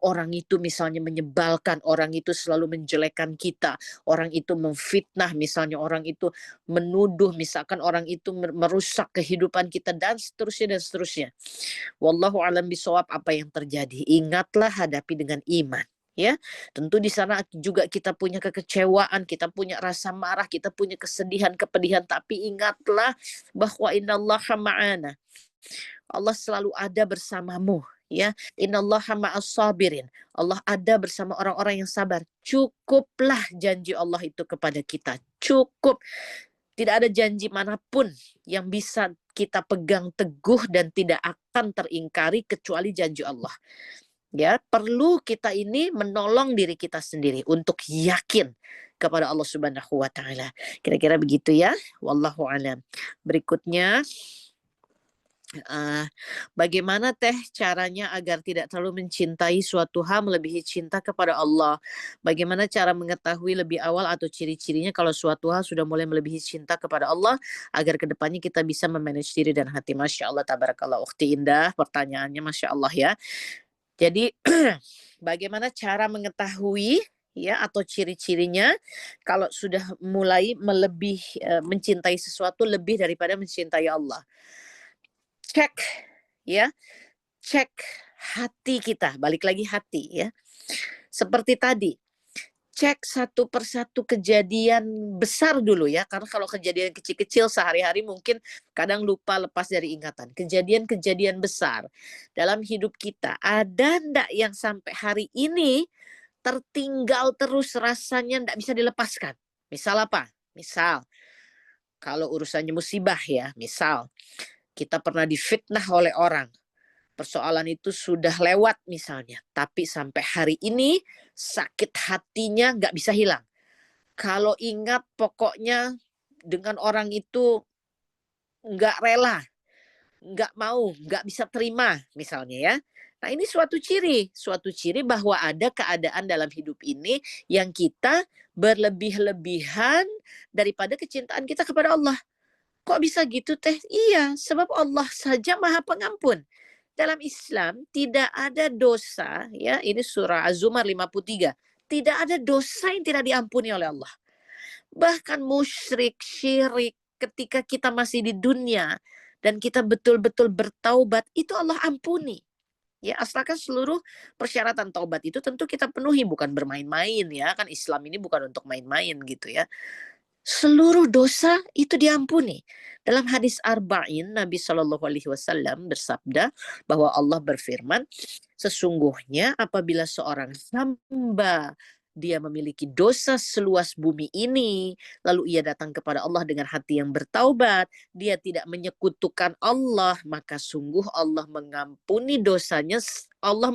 orang itu misalnya menyebalkan, orang itu selalu menjelekkan kita, orang itu memfitnah, misalnya orang itu menuduh, misalkan orang itu merusak kehidupan kita dan seterusnya dan seterusnya. Wallahu a'lam bishawab, apa yang terjadi, ingatlah hadapi dengan iman. Ya, tentu di sana juga kita punya kekecewaan, kita punya rasa marah, kita punya kesedihan, kepedihan, tapi ingatlah bahwa innallaha ma'ana. Allah selalu ada bersamamu, ya. Innallaha ma'as sabirin. Allah ada bersama orang-orang yang sabar. Cukuplah janji Allah itu kepada kita. Cukup. Tidak ada janji manapun yang bisa kita pegang teguh dan tidak akan teringkari kecuali janji Allah. Ya, perlu kita ini menolong diri kita sendiri untuk yakin kepada Allah Subhanahu wa taala. Kira-kira begitu ya. Wallahu a'lam. Berikutnya bagaimana caranya agar tidak terlalu mencintai suatu hal melebihi cinta kepada Allah? Bagaimana cara mengetahui lebih awal atau ciri-cirinya kalau suatu hal sudah mulai melebihi cinta kepada Allah agar kedepannya kita bisa memanage diri dan hati? Masya Allah, tabarakallah, ukhti indah, pertanyaannya Masya Allah ya. Jadi bagaimana cara mengetahui ya atau ciri-cirinya kalau sudah mulai mencintai sesuatu lebih daripada mencintai Allah? Cek ya, cek hati kita, balik lagi hati ya. Seperti tadi, cek satu persatu kejadian besar dulu ya, karena kalau kejadian kecil-kecil sehari-hari mungkin kadang lupa, lepas dari ingatan. Kejadian-kejadian besar dalam hidup kita, ada ndak yang sampai hari ini tertinggal terus rasanya ndak bisa dilepaskan? Misal apa? Misal, kalau urusannya musibah ya, misal kita pernah difitnah oleh orang. Persoalan itu sudah lewat misalnya. Tapi sampai hari ini sakit hatinya nggak bisa hilang. Kalau ingat pokoknya dengan orang itu nggak rela, nggak mau, nggak bisa terima misalnya ya. Nah ini suatu ciri bahwa ada keadaan dalam hidup ini yang kita berlebih-lebihan daripada kecintaan kita kepada Allah. Kok bisa gitu teh? Iya, sebab Allah saja Maha Pengampun. Dalam Islam tidak ada dosa, ya, ini surah Az-Zumar 53. Tidak ada dosa yang tidak diampuni oleh Allah. Bahkan musyrik, syirik, ketika kita masih di dunia dan kita betul-betul bertaubat, itu Allah ampuni. Ya, asalkan seluruh persyaratan taubat itu tentu kita penuhi, bukan bermain-main ya. Kan Islam ini bukan untuk main-main gitu ya. Seluruh dosa itu diampuni. Dalam hadis Arba'in, Nabi SAW bersabda bahwa Allah berfirman, sesungguhnya apabila seorang hamba dia memiliki dosa seluas bumi ini, lalu ia datang kepada Allah dengan hati yang bertaubat, dia tidak menyekutukan Allah, maka sungguh Allah mengampuni dosanya, Allah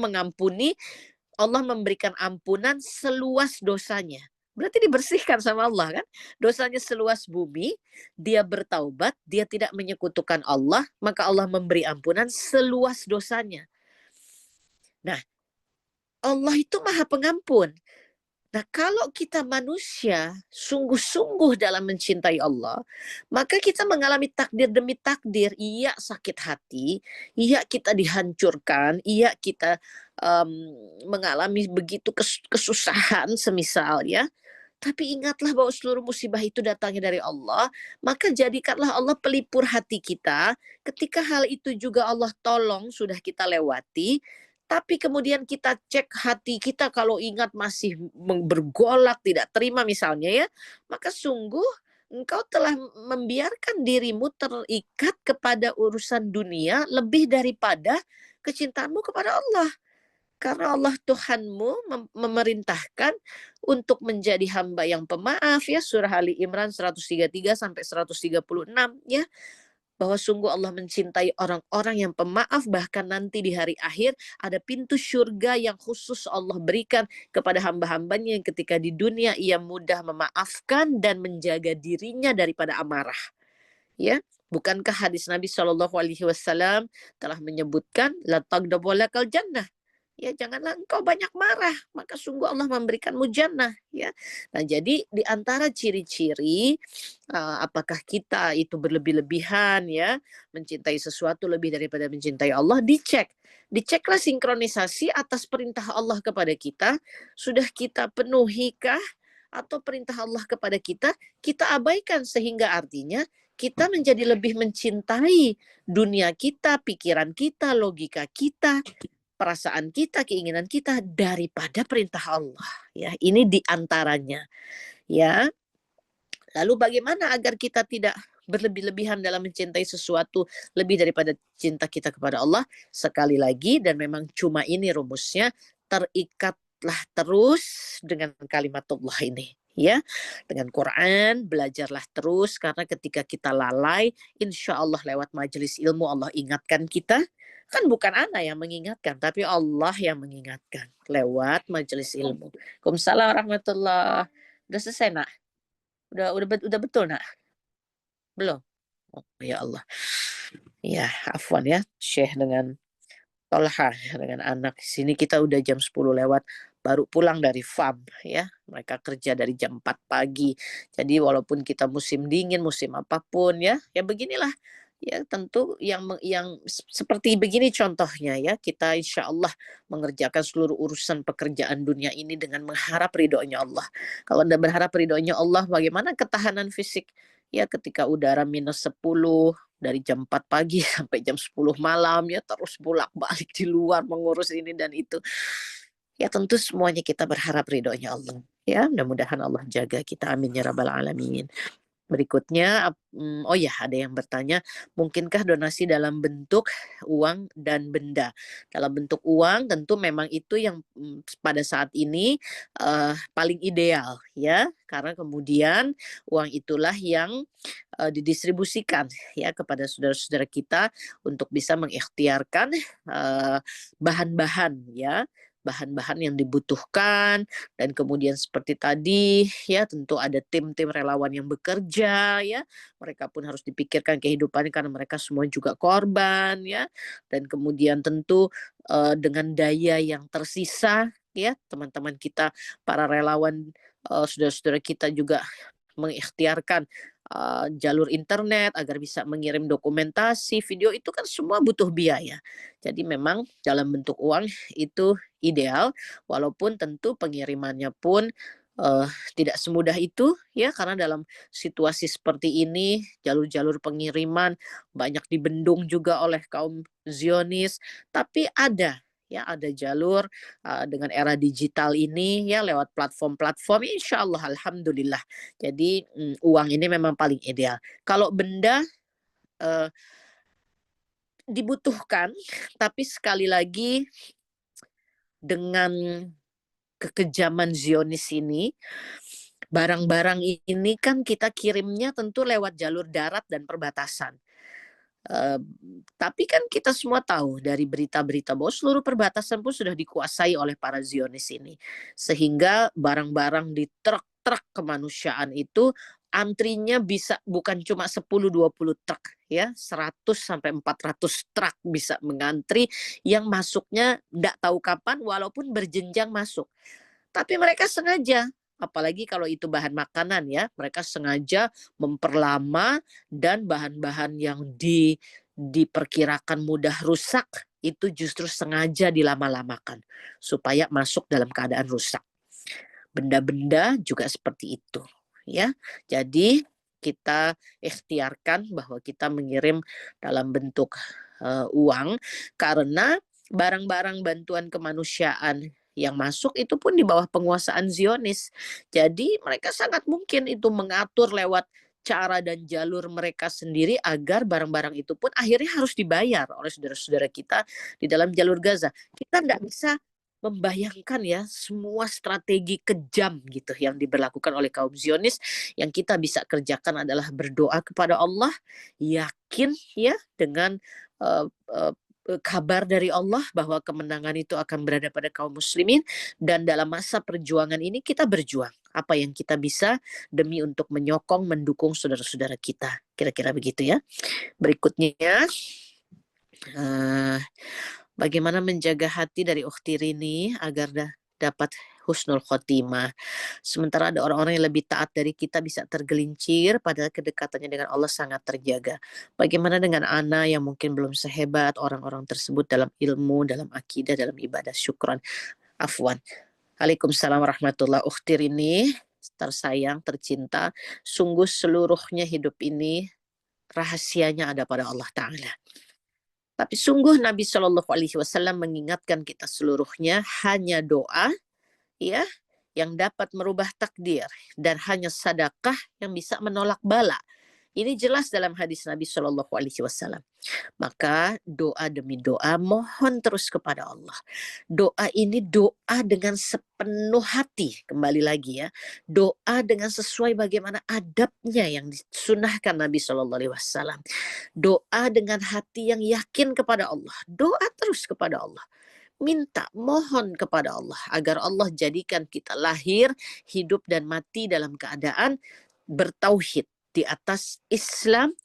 memberikan ampunan seluas dosanya. Berarti dibersihkan sama Allah kan. Dosanya seluas bumi, dia bertaubat, dia tidak menyekutukan Allah, maka Allah memberi ampunan seluas dosanya. Nah, Allah itu Maha Pengampun. Nah, kalau kita manusia sungguh-sungguh dalam mencintai Allah, maka kita mengalami takdir demi takdir. Iya sakit hati, iya kita dihancurkan, iya kita mengalami begitu kesusahan semisal ya. Tapi ingatlah bahwa seluruh musibah itu datangnya dari Allah, maka jadikanlah Allah pelipur hati kita. Ketika hal itu juga Allah tolong, sudah kita lewati, tapi kemudian kita cek hati kita kalau ingat masih bergolak, tidak terima misalnya ya, maka sungguh engkau telah membiarkan dirimu terikat kepada urusan dunia lebih daripada kecintaanmu kepada Allah. Karena Allah Tuhanmu memerintahkan untuk menjadi hamba yang pemaaf ya, surah Ali Imran 133 sampai 136 ya. Bahwa sungguh Allah mencintai orang-orang yang pemaaf, bahkan nanti di hari akhir ada pintu surga yang khusus Allah berikan kepada hamba-hambanya yang ketika di dunia ia mudah memaafkan dan menjaga dirinya daripada amarah. Ya, bukankah hadis Nabi SAW telah menyebutkan la taghdab walakal jannah. Ya, janganlah engkau banyak marah, maka sungguh Allah memberikanmu jannah ya. Nah, jadi di antara ciri-ciri apakah kita itu berlebih-lebihan ya, mencintai sesuatu lebih daripada mencintai Allah, diceklah sinkronisasi atas perintah Allah kepada kita, sudah kita penuhikah, atau perintah Allah kepada kita abaikan, sehingga artinya kita menjadi lebih mencintai dunia kita, pikiran kita, logika kita, perasaan kita, keinginan kita daripada perintah Allah. Ya, ini diantaranya. Ya, lalu bagaimana agar kita tidak berlebih-lebihan dalam mencintai sesuatu lebih daripada cinta kita kepada Allah? Sekali lagi, dan memang cuma ini rumusnya, terikatlah terus dengan kalimatullah ini. Ya, dengan Quran belajarlah terus, karena ketika kita lalai, insya Allah lewat majelis ilmu Allah ingatkan kita. Kan bukan ana yang mengingatkan, tapi Allah yang mengingatkan lewat majelis ilmu. Waalaikumsalam warahmatullah. Udah selesai, nak? Udah betul, nak? Belum? Oh, ya Allah. Ya, afwan ya, Syekh dengan Tolha dengan anak. Sini kita udah jam 10 lewat, baru pulang dari farm ya. Mereka kerja dari jam 4 pagi. Jadi walaupun kita musim dingin, musim apapun ya, ya beginilah. Ya tentu yang seperti begini contohnya ya, kita insya Allah mengerjakan seluruh urusan pekerjaan dunia ini dengan mengharap ridhonya Allah. Kalau Anda berharap ridhonya Allah, bagaimana ketahanan fisik? Ya ketika udara -10 dari jam 4 pagi sampai jam 10 malam ya, terus bolak-balik di luar mengurus ini dan itu. Ya tentu semuanya kita berharap ridhonya Allah. Ya mudah-mudahan Allah jaga kita, amin ya rabbal alamin. Berikutnya, oh ya ada yang bertanya, mungkinkah donasi dalam bentuk uang dan benda? Dalam bentuk uang tentu memang itu yang pada saat ini paling ideal ya, karena kemudian uang itulah yang didistribusikan ya kepada saudara-saudara kita untuk bisa mengikhtiarkan bahan-bahan ya, bahan-bahan yang dibutuhkan, dan kemudian seperti tadi ya tentu ada tim-tim relawan yang bekerja ya, mereka pun harus dipikirkan kehidupannya karena mereka semua juga korban ya, dan kemudian tentu dengan daya yang tersisa ya teman-teman kita para relawan, saudara-saudara kita juga mengikhtiarkan jalur internet agar bisa mengirim dokumentasi, video itu kan semua butuh biaya. Jadi memang dalam bentuk uang itu ideal, walaupun tentu pengirimannya pun tidak semudah itu ya, karena dalam situasi seperti ini jalur-jalur pengiriman banyak dibendung juga oleh kaum Zionis, tapi ada jalur dengan era digital ini ya, lewat platform-platform insya Allah alhamdulillah. Jadi uang ini memang paling ideal. Kalau benda dibutuhkan, tapi sekali lagi dengan kekejaman Zionis ini, barang-barang ini kan kita kirimnya tentu lewat jalur darat dan perbatasan. Tapi kan kita semua tahu dari berita-berita bahwa seluruh perbatasan pun sudah dikuasai oleh para Zionis ini. Sehingga barang-barang di truk-truk kemanusiaan itu antrinya bisa bukan cuma 10-20 truk ya, 100 sampai 400 truk bisa mengantri yang masuknya tidak tahu kapan walaupun berjenjang masuk. Tapi mereka sengaja, apalagi kalau itu bahan makanan ya, mereka sengaja memperlama, dan bahan-bahan yang diperkirakan mudah rusak itu justru sengaja dilama-lamakan supaya masuk dalam keadaan rusak. Benda-benda juga seperti itu ya. Jadi kita ikhtiarkan bahwa kita mengirim dalam bentuk uang, karena barang-barang bantuan kemanusiaan yang masuk itu pun di bawah penguasaan Zionis. Jadi mereka sangat mungkin itu mengatur lewat cara dan jalur mereka sendiri agar barang-barang itu pun akhirnya harus dibayar oleh saudara-saudara kita di dalam jalur Gaza. Kita tidak bisa membayangkan ya semua strategi kejam gitu yang diberlakukan oleh kaum Zionis. Yang kita bisa kerjakan adalah berdoa kepada Allah, yakin ya dengan kabar dari Allah bahwa kemenangan itu akan berada pada kaum muslimin, dan dalam masa perjuangan ini kita berjuang apa yang kita bisa demi untuk menyokong, mendukung saudara-saudara kita. Kira-kira begitu ya. Berikutnya bagaimana menjaga hati dari ukhti Rini agar dapat husnul khotimah. Sementara ada orang-orang yang lebih taat dari kita bisa tergelincir, padahal kedekatannya dengan Allah sangat terjaga. Bagaimana dengan ana yang mungkin belum sehebat orang-orang tersebut dalam ilmu, dalam akidah, dalam ibadah? Syukran. Afwan. Waalaikumsalam warahmatullahi. Ukhti Rini tersayang, tercinta, sungguh seluruhnya hidup ini rahasianya ada pada Allah Ta'ala. Tapi sungguh Nabi Shallallahu Alaihi Wasallam mengingatkan kita seluruhnya hanya doa, ya, yang dapat merubah takdir, dan hanya sedekah yang bisa menolak bala. Ini jelas dalam hadis Nabi Shallallahu Alaihi Wasallam. Maka doa demi doa, mohon terus kepada Allah. Doa ini doa dengan sepenuh hati, kembali lagi ya. Doa dengan sesuai bagaimana adabnya yang disunahkan Nabi Shallallahu Alaihi Wasallam. Doa dengan hati yang yakin kepada Allah. Doa terus kepada Allah. Minta, mohon kepada Allah agar Allah jadikan kita lahir, hidup dan mati dalam keadaan bertauhid, di atas Islam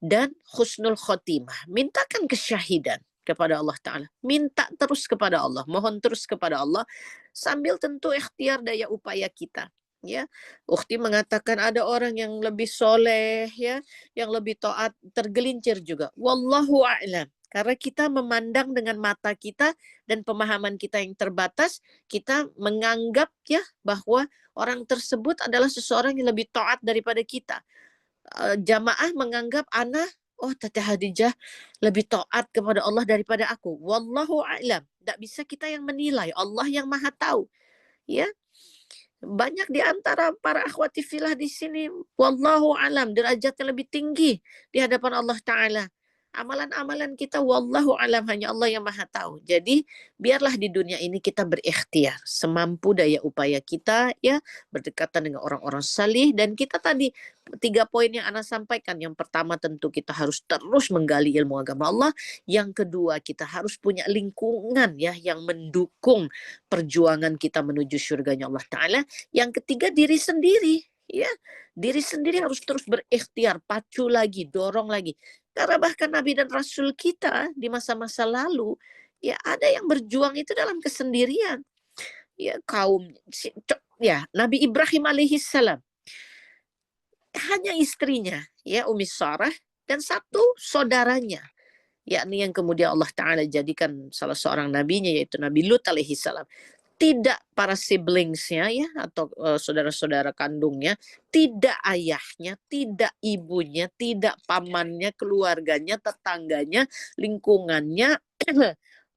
dan husnul khotimah. Mintakan kesyahidan kepada Allah Ta'ala. Minta terus kepada Allah, mohon terus kepada Allah, sambil tentu ikhtiar daya upaya kita. Ya, Ukhti mengatakan ada orang yang lebih soleh, ya, yang lebih taat, tergelincir juga. Wallahu a'lam. Karena kita memandang dengan mata kita dan pemahaman kita yang terbatas, kita menganggap ya bahwa orang tersebut adalah seseorang yang lebih taat daripada kita. Jamaah menganggap Tete Khadijah lebih taat kepada Allah daripada aku. Wallahu a'lam. Tidak bisa kita yang menilai, Allah yang Maha tahu. Ya. Banyak di antara para akhwati fillah di sini, wallahu a'lam, derajatnya lebih tinggi di hadapan Allah Ta'ala. Amalan-amalan kita wallahu alam, hanya Allah yang Maha tahu. Jadi biarlah di dunia ini kita berikhtiar semampu daya upaya kita, ya, berdekatan dengan orang-orang salih. Dan kita tadi 3 poin yang Ana sampaikan. Yang pertama tentu kita harus terus menggali ilmu agama Allah. Yang kedua kita harus punya lingkungan ya yang mendukung perjuangan kita menuju surganya Allah Ta'ala. Yang ketiga diri sendiri. Ya, diri sendiri harus terus berikhtiar, pacu lagi, dorong lagi. Karena bahkan Nabi dan Rasul kita di masa-masa lalu, ya ada yang berjuang itu dalam kesendirian. Ya Nabi Ibrahim alaihissalam, hanya istrinya, ya Umi Sarah, dan 1 saudaranya, yakni yang kemudian Allah Ta'ala jadikan salah seorang nabinya, yaitu Nabi Lut alaihissalam. Tidak para siblingsnya ya atau saudara-saudara kandungnya, tidak ayahnya, tidak ibunya, tidak pamannya, keluarganya, tetangganya, lingkungannya,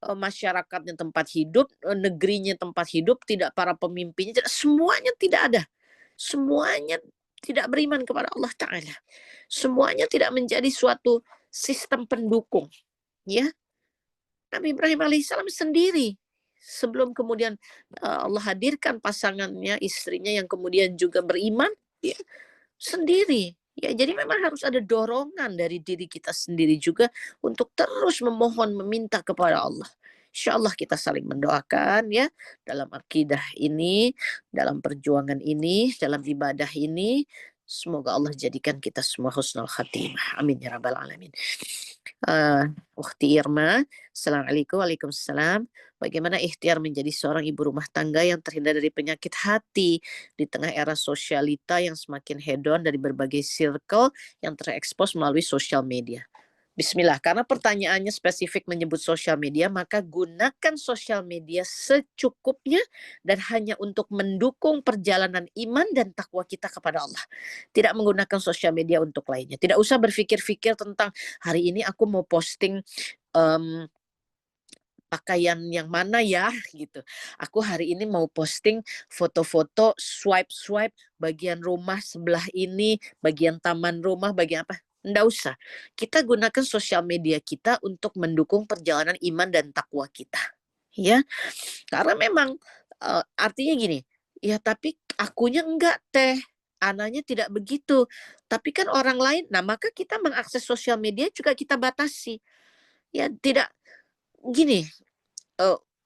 masyarakatnya tempat hidup, negerinya tempat hidup, tidak para pemimpinnya, semuanya tidak ada. Semuanya tidak beriman kepada Allah Ta'ala. Semuanya tidak menjadi suatu sistem pendukung. Ya, Nabi Ibrahim alaihissalam sendiri. Sebelum kemudian Allah hadirkan pasangannya, istrinya yang kemudian juga beriman, ya, sendiri. Ya, jadi memang harus ada dorongan dari diri kita sendiri juga untuk terus memohon, meminta kepada Allah. Insya Allah kita saling mendoakan ya dalam akidah ini, dalam perjuangan ini, dalam ibadah ini. Semoga Allah jadikan kita semua husnul khatimah. Amin ya rabbal alamin. Ukhti Irma, Assalamualaikum. Waalaikumsalam. Bagaimana ikhtiar menjadi seorang ibu rumah tangga yang terhindar dari penyakit hati di tengah era sosialita yang semakin hedon dari berbagai circle yang terekspos melalui sosial media? Bismillah, karena pertanyaannya spesifik menyebut sosial media, maka gunakan sosial media secukupnya dan hanya untuk mendukung perjalanan iman dan takwa kita kepada Allah. Tidak menggunakan sosial media untuk lainnya. Tidak usah berpikir-pikir tentang hari ini aku mau posting pakaian yang mana ya gitu. Aku hari ini mau posting foto-foto swipe bagian rumah sebelah ini, bagian taman rumah, bagian apa. Nggak usah. Kita gunakan sosial media kita untuk mendukung perjalanan iman dan takwa kita. Ya, karena memang artinya gini, ya tapi akunya enggak teh, ananya tidak begitu. Tapi kan orang lain, nah maka kita mengakses sosial media juga kita batasi. Ya tidak gini,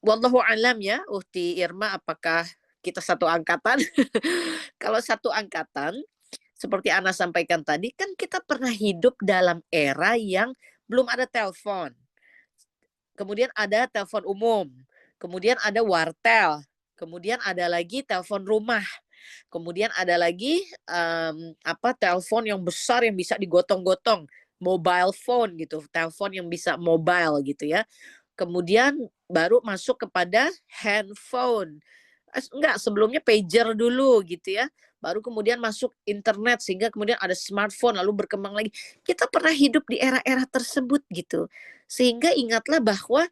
wallahu alam ya, Ukhti Irma, apakah kita satu angkatan? Kalau satu angkatan, seperti Ana sampaikan tadi, kan kita pernah hidup dalam era yang belum ada telepon. Kemudian ada telepon umum. Kemudian ada wartel. Kemudian ada lagi telepon rumah. Kemudian ada lagi telepon yang besar yang bisa digotong-gotong. Mobile phone gitu. Telepon yang bisa mobile gitu ya. Kemudian baru masuk kepada handphone. Enggak, sebelumnya pager dulu gitu ya. Baru kemudian masuk internet sehingga kemudian ada smartphone lalu berkembang lagi. Kita pernah hidup di era-era tersebut gitu. Sehingga ingatlah bahwa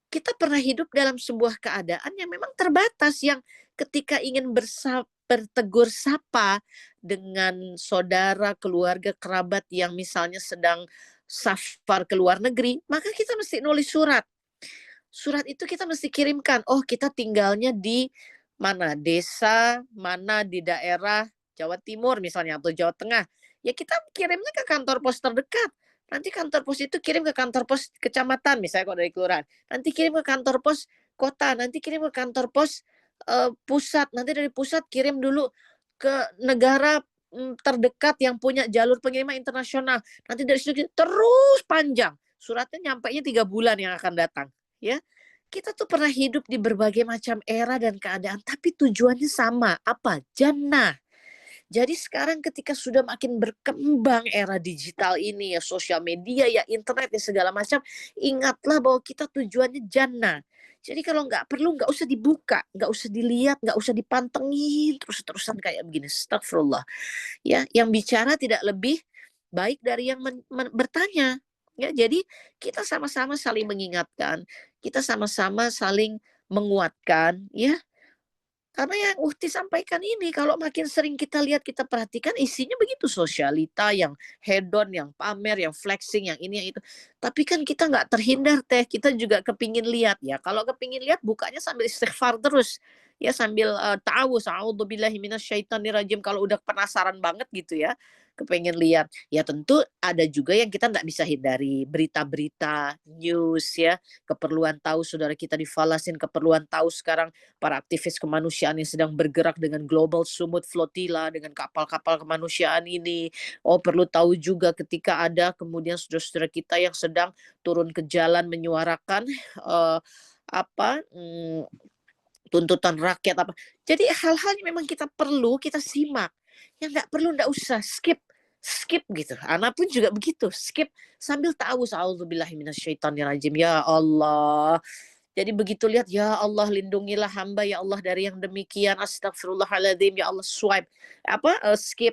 kita pernah hidup dalam sebuah keadaan yang memang terbatas, yang ketika ingin bertegur sapa dengan saudara, keluarga, kerabat yang misalnya sedang safar ke luar negeri, maka kita mesti nulis surat. Surat itu kita mesti kirimkan. Oh, kita tinggalnya di mana? Desa mana di daerah Jawa Timur misalnya atau Jawa Tengah. Ya kita kirimnya ke kantor pos terdekat. Nanti kantor pos itu kirim ke kantor pos kecamatan misalnya kalau dari kelurahan. Nanti kirim ke kantor pos kota, nanti kirim ke kantor pos pusat. Nanti dari pusat kirim dulu ke negara terdekat yang punya jalur pengiriman internasional. Nanti dari situ terus panjang. Suratnya nyampainya 3 bulan yang akan datang. Ya, kita tuh pernah hidup di berbagai macam era dan keadaan, tapi tujuannya sama. Apa? Jannah. Jadi sekarang ketika sudah makin berkembang era digital ini ya, sosial media ya, internet ya segala macam, ingatlah bahwa kita tujuannya jannah. Jadi kalau nggak perlu nggak usah dibuka, nggak usah dilihat, nggak usah dipantengin terus-terusan kayak begini. Astagfirullah. Ya, yang bicara tidak lebih baik dari yang bertanya. Ya, jadi kita sama-sama saling mengingatkan, kita sama-sama saling menguatkan, ya. Karena yang Uhti sampaikan ini, kalau makin sering kita lihat, kita perhatikan, isinya begitu, sosialita, yang hedon, yang pamer, yang flexing, yang ini, yang itu. Tapi kan kita nggak terhindar, Teh. Kita juga kepingin lihat, ya. Kalau kepingin lihat, bukanya sambil istighfar terus. Ya, sambil ta'awuz, a'udzubillahi minasyaitonirrajim. Kalau udah penasaran banget gitu ya, kepengen lihat. Ya tentu ada juga yang kita nggak bisa hindari. Berita-berita, news ya. Keperluan tahu saudara kita di Falasin, keperluan tahu sekarang para aktivis kemanusiaan yang sedang bergerak dengan Global Sumut Flotilla, dengan kapal-kapal kemanusiaan ini. Oh, perlu tahu juga ketika ada kemudian saudara-saudara kita yang sedang turun ke jalan menyuarakan tuntutan rakyat apa. Jadi hal-hal yang memang kita perlu kita simak. Yang nggak perlu nggak usah, skip gitu. Anak pun juga begitu, skip sambil ta'awuz, a'udzubillahi minasyaitonirrajim. Ya Allah. Jadi begitu lihat, ya Allah lindungilah hamba ya Allah dari yang demikian, astagfirullahaladzim, ya Allah swipe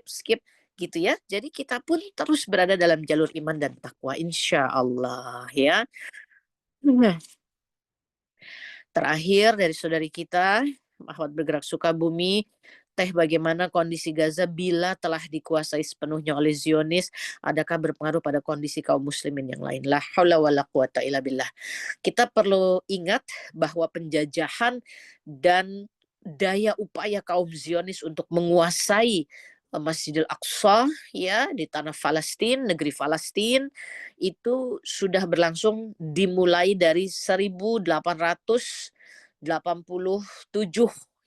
skip gitu ya. Jadi kita pun terus berada dalam jalur iman dan takwa insya Allah ya. Nah, terakhir dari saudari kita Ahwat Bergerak Sukabumi, Teh, bagaimana kondisi Gaza bila telah dikuasai sepenuhnya oleh Zionis? Adakah berpengaruh pada kondisi kaum muslimin yang lain? La haula wala quwata illa billah. Kita perlu ingat bahwa penjajahan dan daya upaya kaum Zionis untuk menguasai Masjidil Aqsa ya di tanah Palestina, negeri Palestina itu sudah berlangsung dimulai dari 1887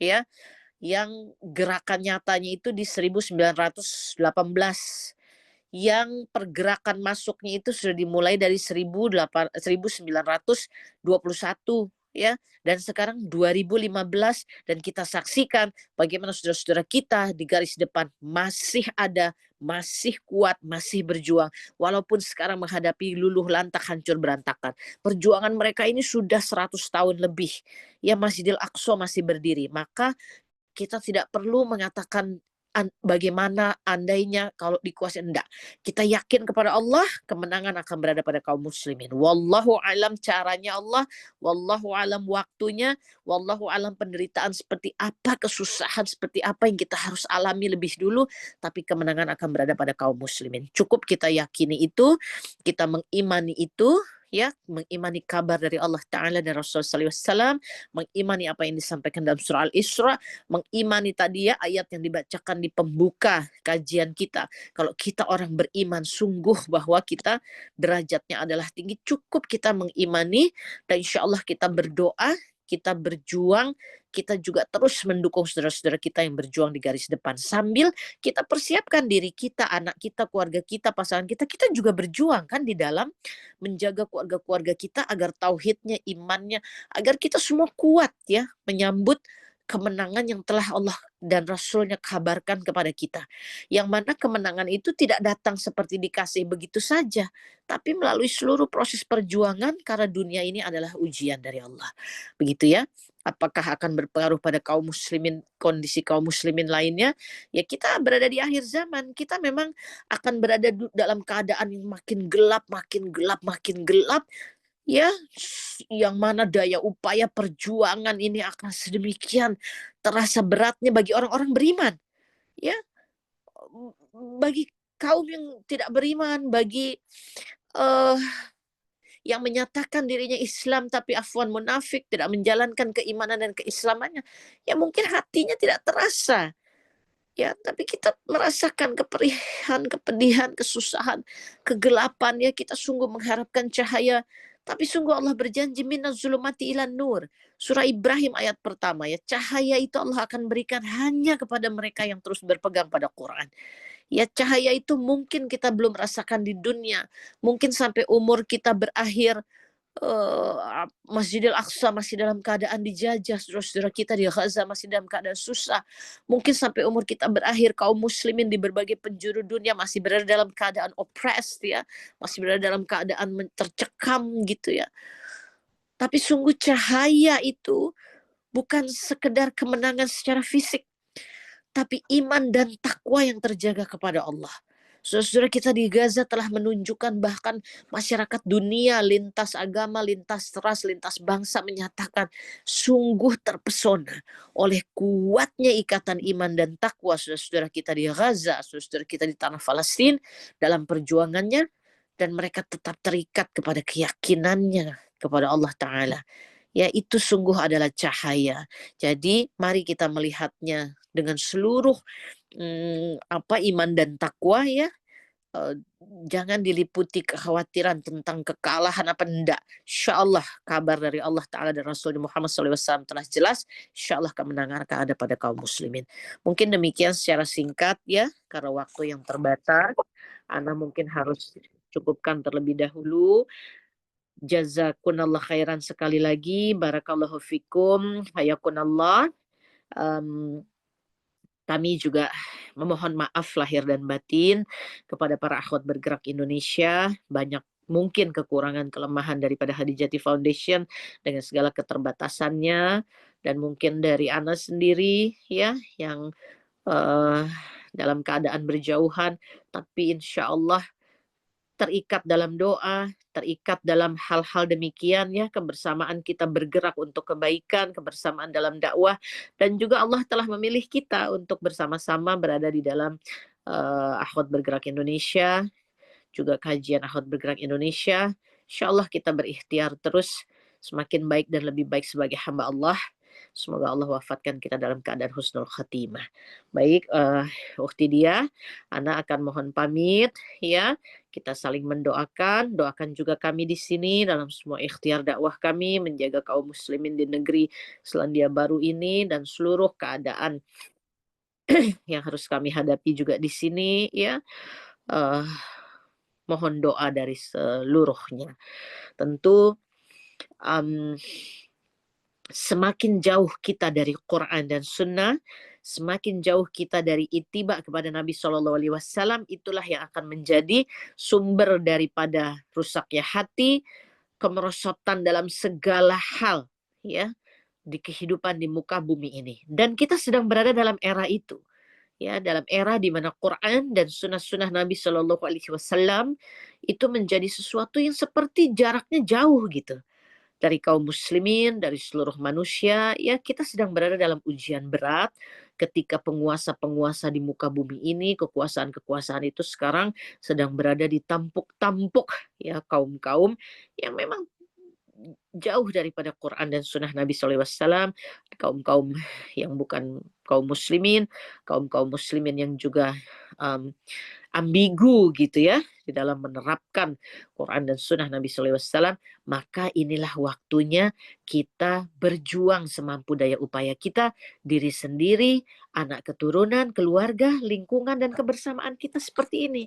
ya, yang gerakan nyatanya itu di 1918, yang pergerakan masuknya itu sudah dimulai dari 1921 ya, dan sekarang 2015, dan kita saksikan bagaimana saudara-saudara kita di garis depan masih ada, masih kuat, masih berjuang walaupun sekarang menghadapi luluh lantak, hancur berantakan. Perjuangan mereka ini sudah 100 tahun lebih ya, Masjidil Aqsa masih berdiri. Maka kita tidak perlu mengatakan bagaimana andainya kalau dikuasai, enggak. Kita yakin kepada Allah, kemenangan akan berada pada kaum muslimin. Wallahu alam caranya Allah, wallahu alam waktunya, wallahu alam penderitaan seperti apa, kesusahan seperti apa yang kita harus alami lebih dulu, tapi kemenangan akan berada pada kaum muslimin. Cukup kita yakini itu, kita mengimani itu, ya, mengimani kabar dari Allah Ta'ala dan Rasulullah SAW, mengimani apa yang disampaikan dalam surah Al-Isra, mengimani tadi ya ayat yang dibacakan di pembuka kajian kita. Kalau kita orang beriman sungguh bahwa kita derajatnya adalah tinggi, cukup kita mengimani, dan insya Allah kita berdoa, kita berjuang, kita juga terus mendukung saudara-saudara kita yang berjuang di garis depan. Sambil kita persiapkan diri kita, anak kita, keluarga kita, pasangan kita, kita juga berjuang kan di dalam menjaga keluarga-keluarga kita agar tauhidnya, imannya, agar kita semua kuat ya menyambut kemenangan yang telah Allah dan Rasulnya kabarkan kepada kita. Yang mana kemenangan itu tidak datang seperti dikasih begitu saja, tapi melalui seluruh proses perjuangan, karena dunia ini adalah ujian dari Allah. Begitu ya. apakah akan berpengaruh pada kaum muslimin, kondisi kaum muslimin lainnya? Ya kita berada di akhir zaman, kita memang akan berada dalam keadaan yang makin gelap, makin gelap, makin gelap. Ya, yang mana daya upaya perjuangan ini akan sedemikian terasa beratnya bagi orang-orang beriman. Ya, bagi kaum yang tidak beriman, bagi eh, yang menyatakan dirinya Islam tapi afwan munafik, tidak menjalankan keimanan dan keislamannya, ya mungkin hatinya tidak terasa. Ya, tapi kita merasakan keperihan, kepedihan, kesusahan, kegelapan, ya kita sungguh mengharapkan cahaya. Tapi sungguh Allah berjanji minaz zulumati ilan nur. Surah Ibrahim ayat pertama, ya cahaya itu Allah akan berikan hanya kepada mereka yang terus berpegang pada Quran. Ya cahaya itu mungkin kita belum rasakan di dunia. Mungkin sampai umur kita berakhir, Masjidil Aqsa masih dalam keadaan dijajah, saudara-saudara kita di Gaza masih dalam keadaan susah. Mungkin sampai umur kita berakhir, kaum muslimin di berbagai penjuru dunia masih berada dalam keadaan oppressed, ya, masih berada dalam keadaan tercekam gitu ya. Tapi sungguh cahaya itu bukan sekedar kemenangan secara fisik, tapi iman dan takwa yang terjaga kepada Allah. Saudara-saudara kita di Gaza telah menunjukkan, bahkan masyarakat dunia, lintas agama, lintas ras, lintas bangsa menyatakan sungguh terpesona oleh kuatnya ikatan iman dan takwa saudara-saudara kita di Gaza, saudara-saudara kita di tanah Palestina dalam perjuangannya, dan mereka tetap terikat kepada keyakinannya kepada Allah Ta'ala. Ya, itu sungguh adalah cahaya. Jadi mari kita melihatnya dengan seluruh iman dan takwa, ya. Jangan diliputi kekhawatiran tentang kekalahan apa enggak. Insya Allah kabar dari Allah Ta'ala dan Rasul Muhammad SAW telah jelas. Insya Allah kemenangan akan ada pada kaum muslimin. Mungkin demikian secara singkat, ya, karena waktu yang terbatas. Ana mungkin harus cukupkan terlebih dahulu. Jazakunallah khairan sekali lagi. Barakallahu fikum. Hayakunallah. Kami juga memohon maaf lahir dan batin kepada para akhwat bergerak Indonesia. Banyak mungkin kekurangan kelemahan daripada Hadijati Foundation dengan segala keterbatasannya, dan mungkin dari Ana sendiri, ya, yang dalam keadaan berjauhan, tapi insya Allah terikat dalam doa, terikat dalam hal-hal demikian, ya, kebersamaan kita bergerak untuk kebaikan, kebersamaan dalam dakwah, dan juga Allah telah memilih kita untuk bersama-sama berada di dalam Akhwat Bergerak Indonesia, juga kajian Akhwat Bergerak Indonesia. Insya Allah kita berikhtiar terus semakin baik dan lebih baik sebagai hamba Allah. Semoga Allah wafatkan kita dalam keadaan husnul khatimah. Baik, Ukhti Dia, Ana akan mohon pamit, ya. Kita saling mendoakan, doakan juga kami di sini dalam semua ikhtiar dakwah kami menjaga kaum muslimin di negeri Selandia Baru ini dan seluruh keadaan yang harus kami hadapi juga di sini, ya. Mohon doa dari seluruhnya. Tentu semakin jauh kita dari Quran dan Sunnah, semakin jauh kita dari ittiba kepada Nabi SAW, itulah yang akan menjadi sumber daripada rusaknya hati, kemerosotan dalam segala hal, ya, di kehidupan di muka bumi ini. Dan kita sedang berada dalam era itu, ya, dalam era di mana Quran dan sunnah-sunnah Nabi SAW itu menjadi sesuatu yang seperti jaraknya jauh gitu dari kaum muslimin, dari seluruh manusia. Ya, kita sedang berada dalam ujian berat ketika penguasa-penguasa di muka bumi ini, kekuasaan-kekuasaan itu sekarang sedang berada di tampuk-tampuk, ya, kaum-kaum yang memang jauh daripada Quran dan sunnah Nabi SAW, kaum-kaum yang bukan kaum muslimin, kaum-kaum muslimin yang juga ambigu gitu, ya, di dalam menerapkan Quran dan sunnah Nabi SAW. Maka inilah waktunya kita berjuang semampu daya upaya kita, diri sendiri, anak keturunan, keluarga, lingkungan, dan kebersamaan kita seperti ini,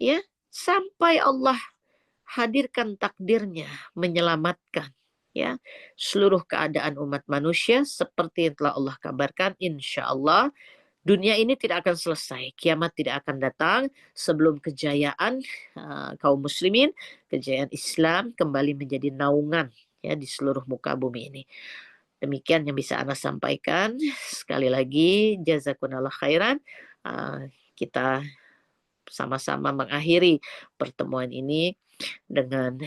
ya, sampai Allah hadirkan takdirnya menyelamatkan, ya, seluruh keadaan umat manusia seperti yang telah Allah kabarkan. Insya Allah dunia ini tidak akan selesai, kiamat tidak akan datang sebelum kejayaan kaum muslimin, kejayaan Islam kembali menjadi naungan, ya, di seluruh muka bumi ini. Demikian yang bisa Ana sampaikan. Sekali lagi, jazakumullah khairan. Kita sama-sama mengakhiri pertemuan ini dengan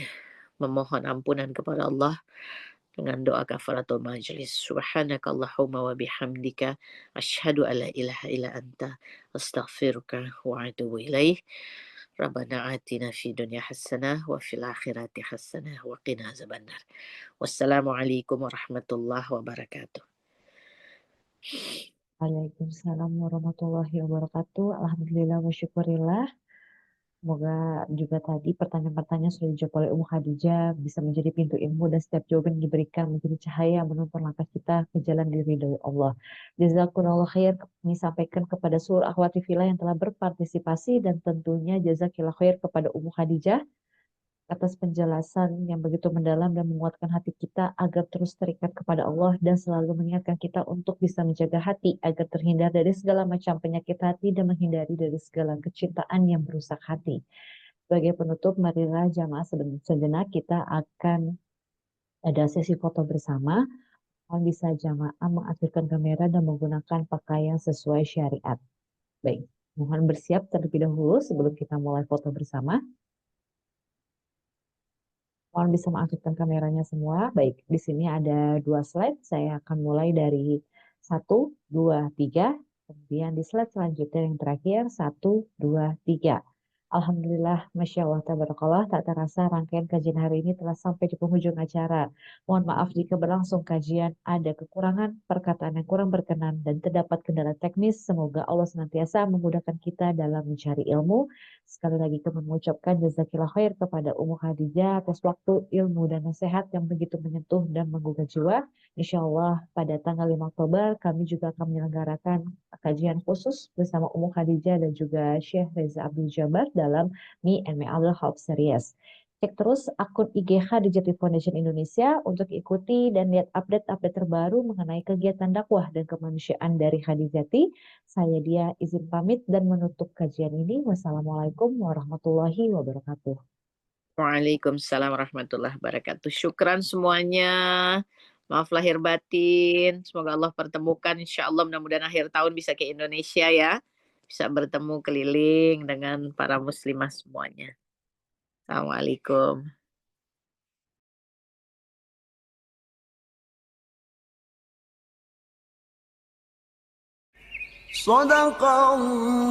memohon ampunan kepada Allah dengan doa kafaratul majlis. Subhanakallahumma wa bihamdika asyhadu an la ilaha illa anta astaghfiruka wa atubu ilaih. Rabbana atina fid dunya hasanah wa fil akhirati hasanah wa qina azabannar. Wassalamualaikum warahmatullahi wabarakatuh. Waalaikumsalam warahmatullahi wabarakatuh. Alhamdulillah wa syukurillah. Semoga juga tadi pertanyaan-pertanyaan sudah dijawab oleh Ummu Khadijah bisa menjadi pintu ilmu dan setiap jawaban yang diberikan menjadi cahaya menuntun langkah kita ke jalan diridhoi Allah. Jazakumullah khair kami sampaikan kepada seluruh akhwati fillah yang telah berpartisipasi dan tentunya jazakillah khair kepada Ummu Khadijah atas penjelasan yang begitu mendalam dan menguatkan hati kita agar terus terikat kepada Allah dan selalu mengingatkan kita untuk bisa menjaga hati agar terhindar dari segala macam penyakit hati dan menghindari dari segala kecintaan yang merusak hati. Sebagai penutup, marilah jamaah sejenak kita akan ada sesi foto bersama. Mohon bisa jamaah mengaktifkan kamera dan menggunakan pakaian sesuai syariat. Baik, mohon bersiap terlebih dahulu sebelum kita mulai foto bersama. Mohon bisa mengaktifkan kameranya semua. Baik, di sini ada 2 slide. Saya akan mulai dari 1, 2, 3. Kemudian di slide selanjutnya yang terakhir 1, 2, 3. Alhamdulillah, Masya Allah, Tabarakallah, tak terasa rangkaian kajian hari ini telah sampai di penghujung acara. Mohon maaf jika berlangsung kajian ada kekurangan, perkataan yang kurang berkenan, dan terdapat kendala teknis. Semoga Allah senantiasa memudahkan kita dalam mencari ilmu. Sekali lagi kami mengucapkan jazakillah khair kepada Ummu Khadijah atas waktu, ilmu, dan nasihat yang begitu menyentuh dan menggugah jiwa. Insya Allah pada tanggal 5 Oktober kami juga akan menyelenggarakan kajian khusus bersama Ummu Khadijah dan juga Syekh Reza Abdul Jabar dalam Me and My Other Half Series. Cek terus akun IG Khadijati Foundation Indonesia untuk ikuti dan lihat update-update terbaru mengenai kegiatan dakwah dan kemanusiaan dari Khadijati. Saya dia izin pamit dan menutup kajian ini. Wassalamualaikum warahmatullahi wabarakatuh. Waalaikumsalam warahmatullahi wabarakatuh. Syukran semuanya. Maaf lahir batin. Semoga Allah pertemukan. Insya Allah mudah-mudahan akhir tahun bisa ke Indonesia ya. Bisa bertemu keliling dengan para muslimah semuanya. Assalamualaikum. صدق الله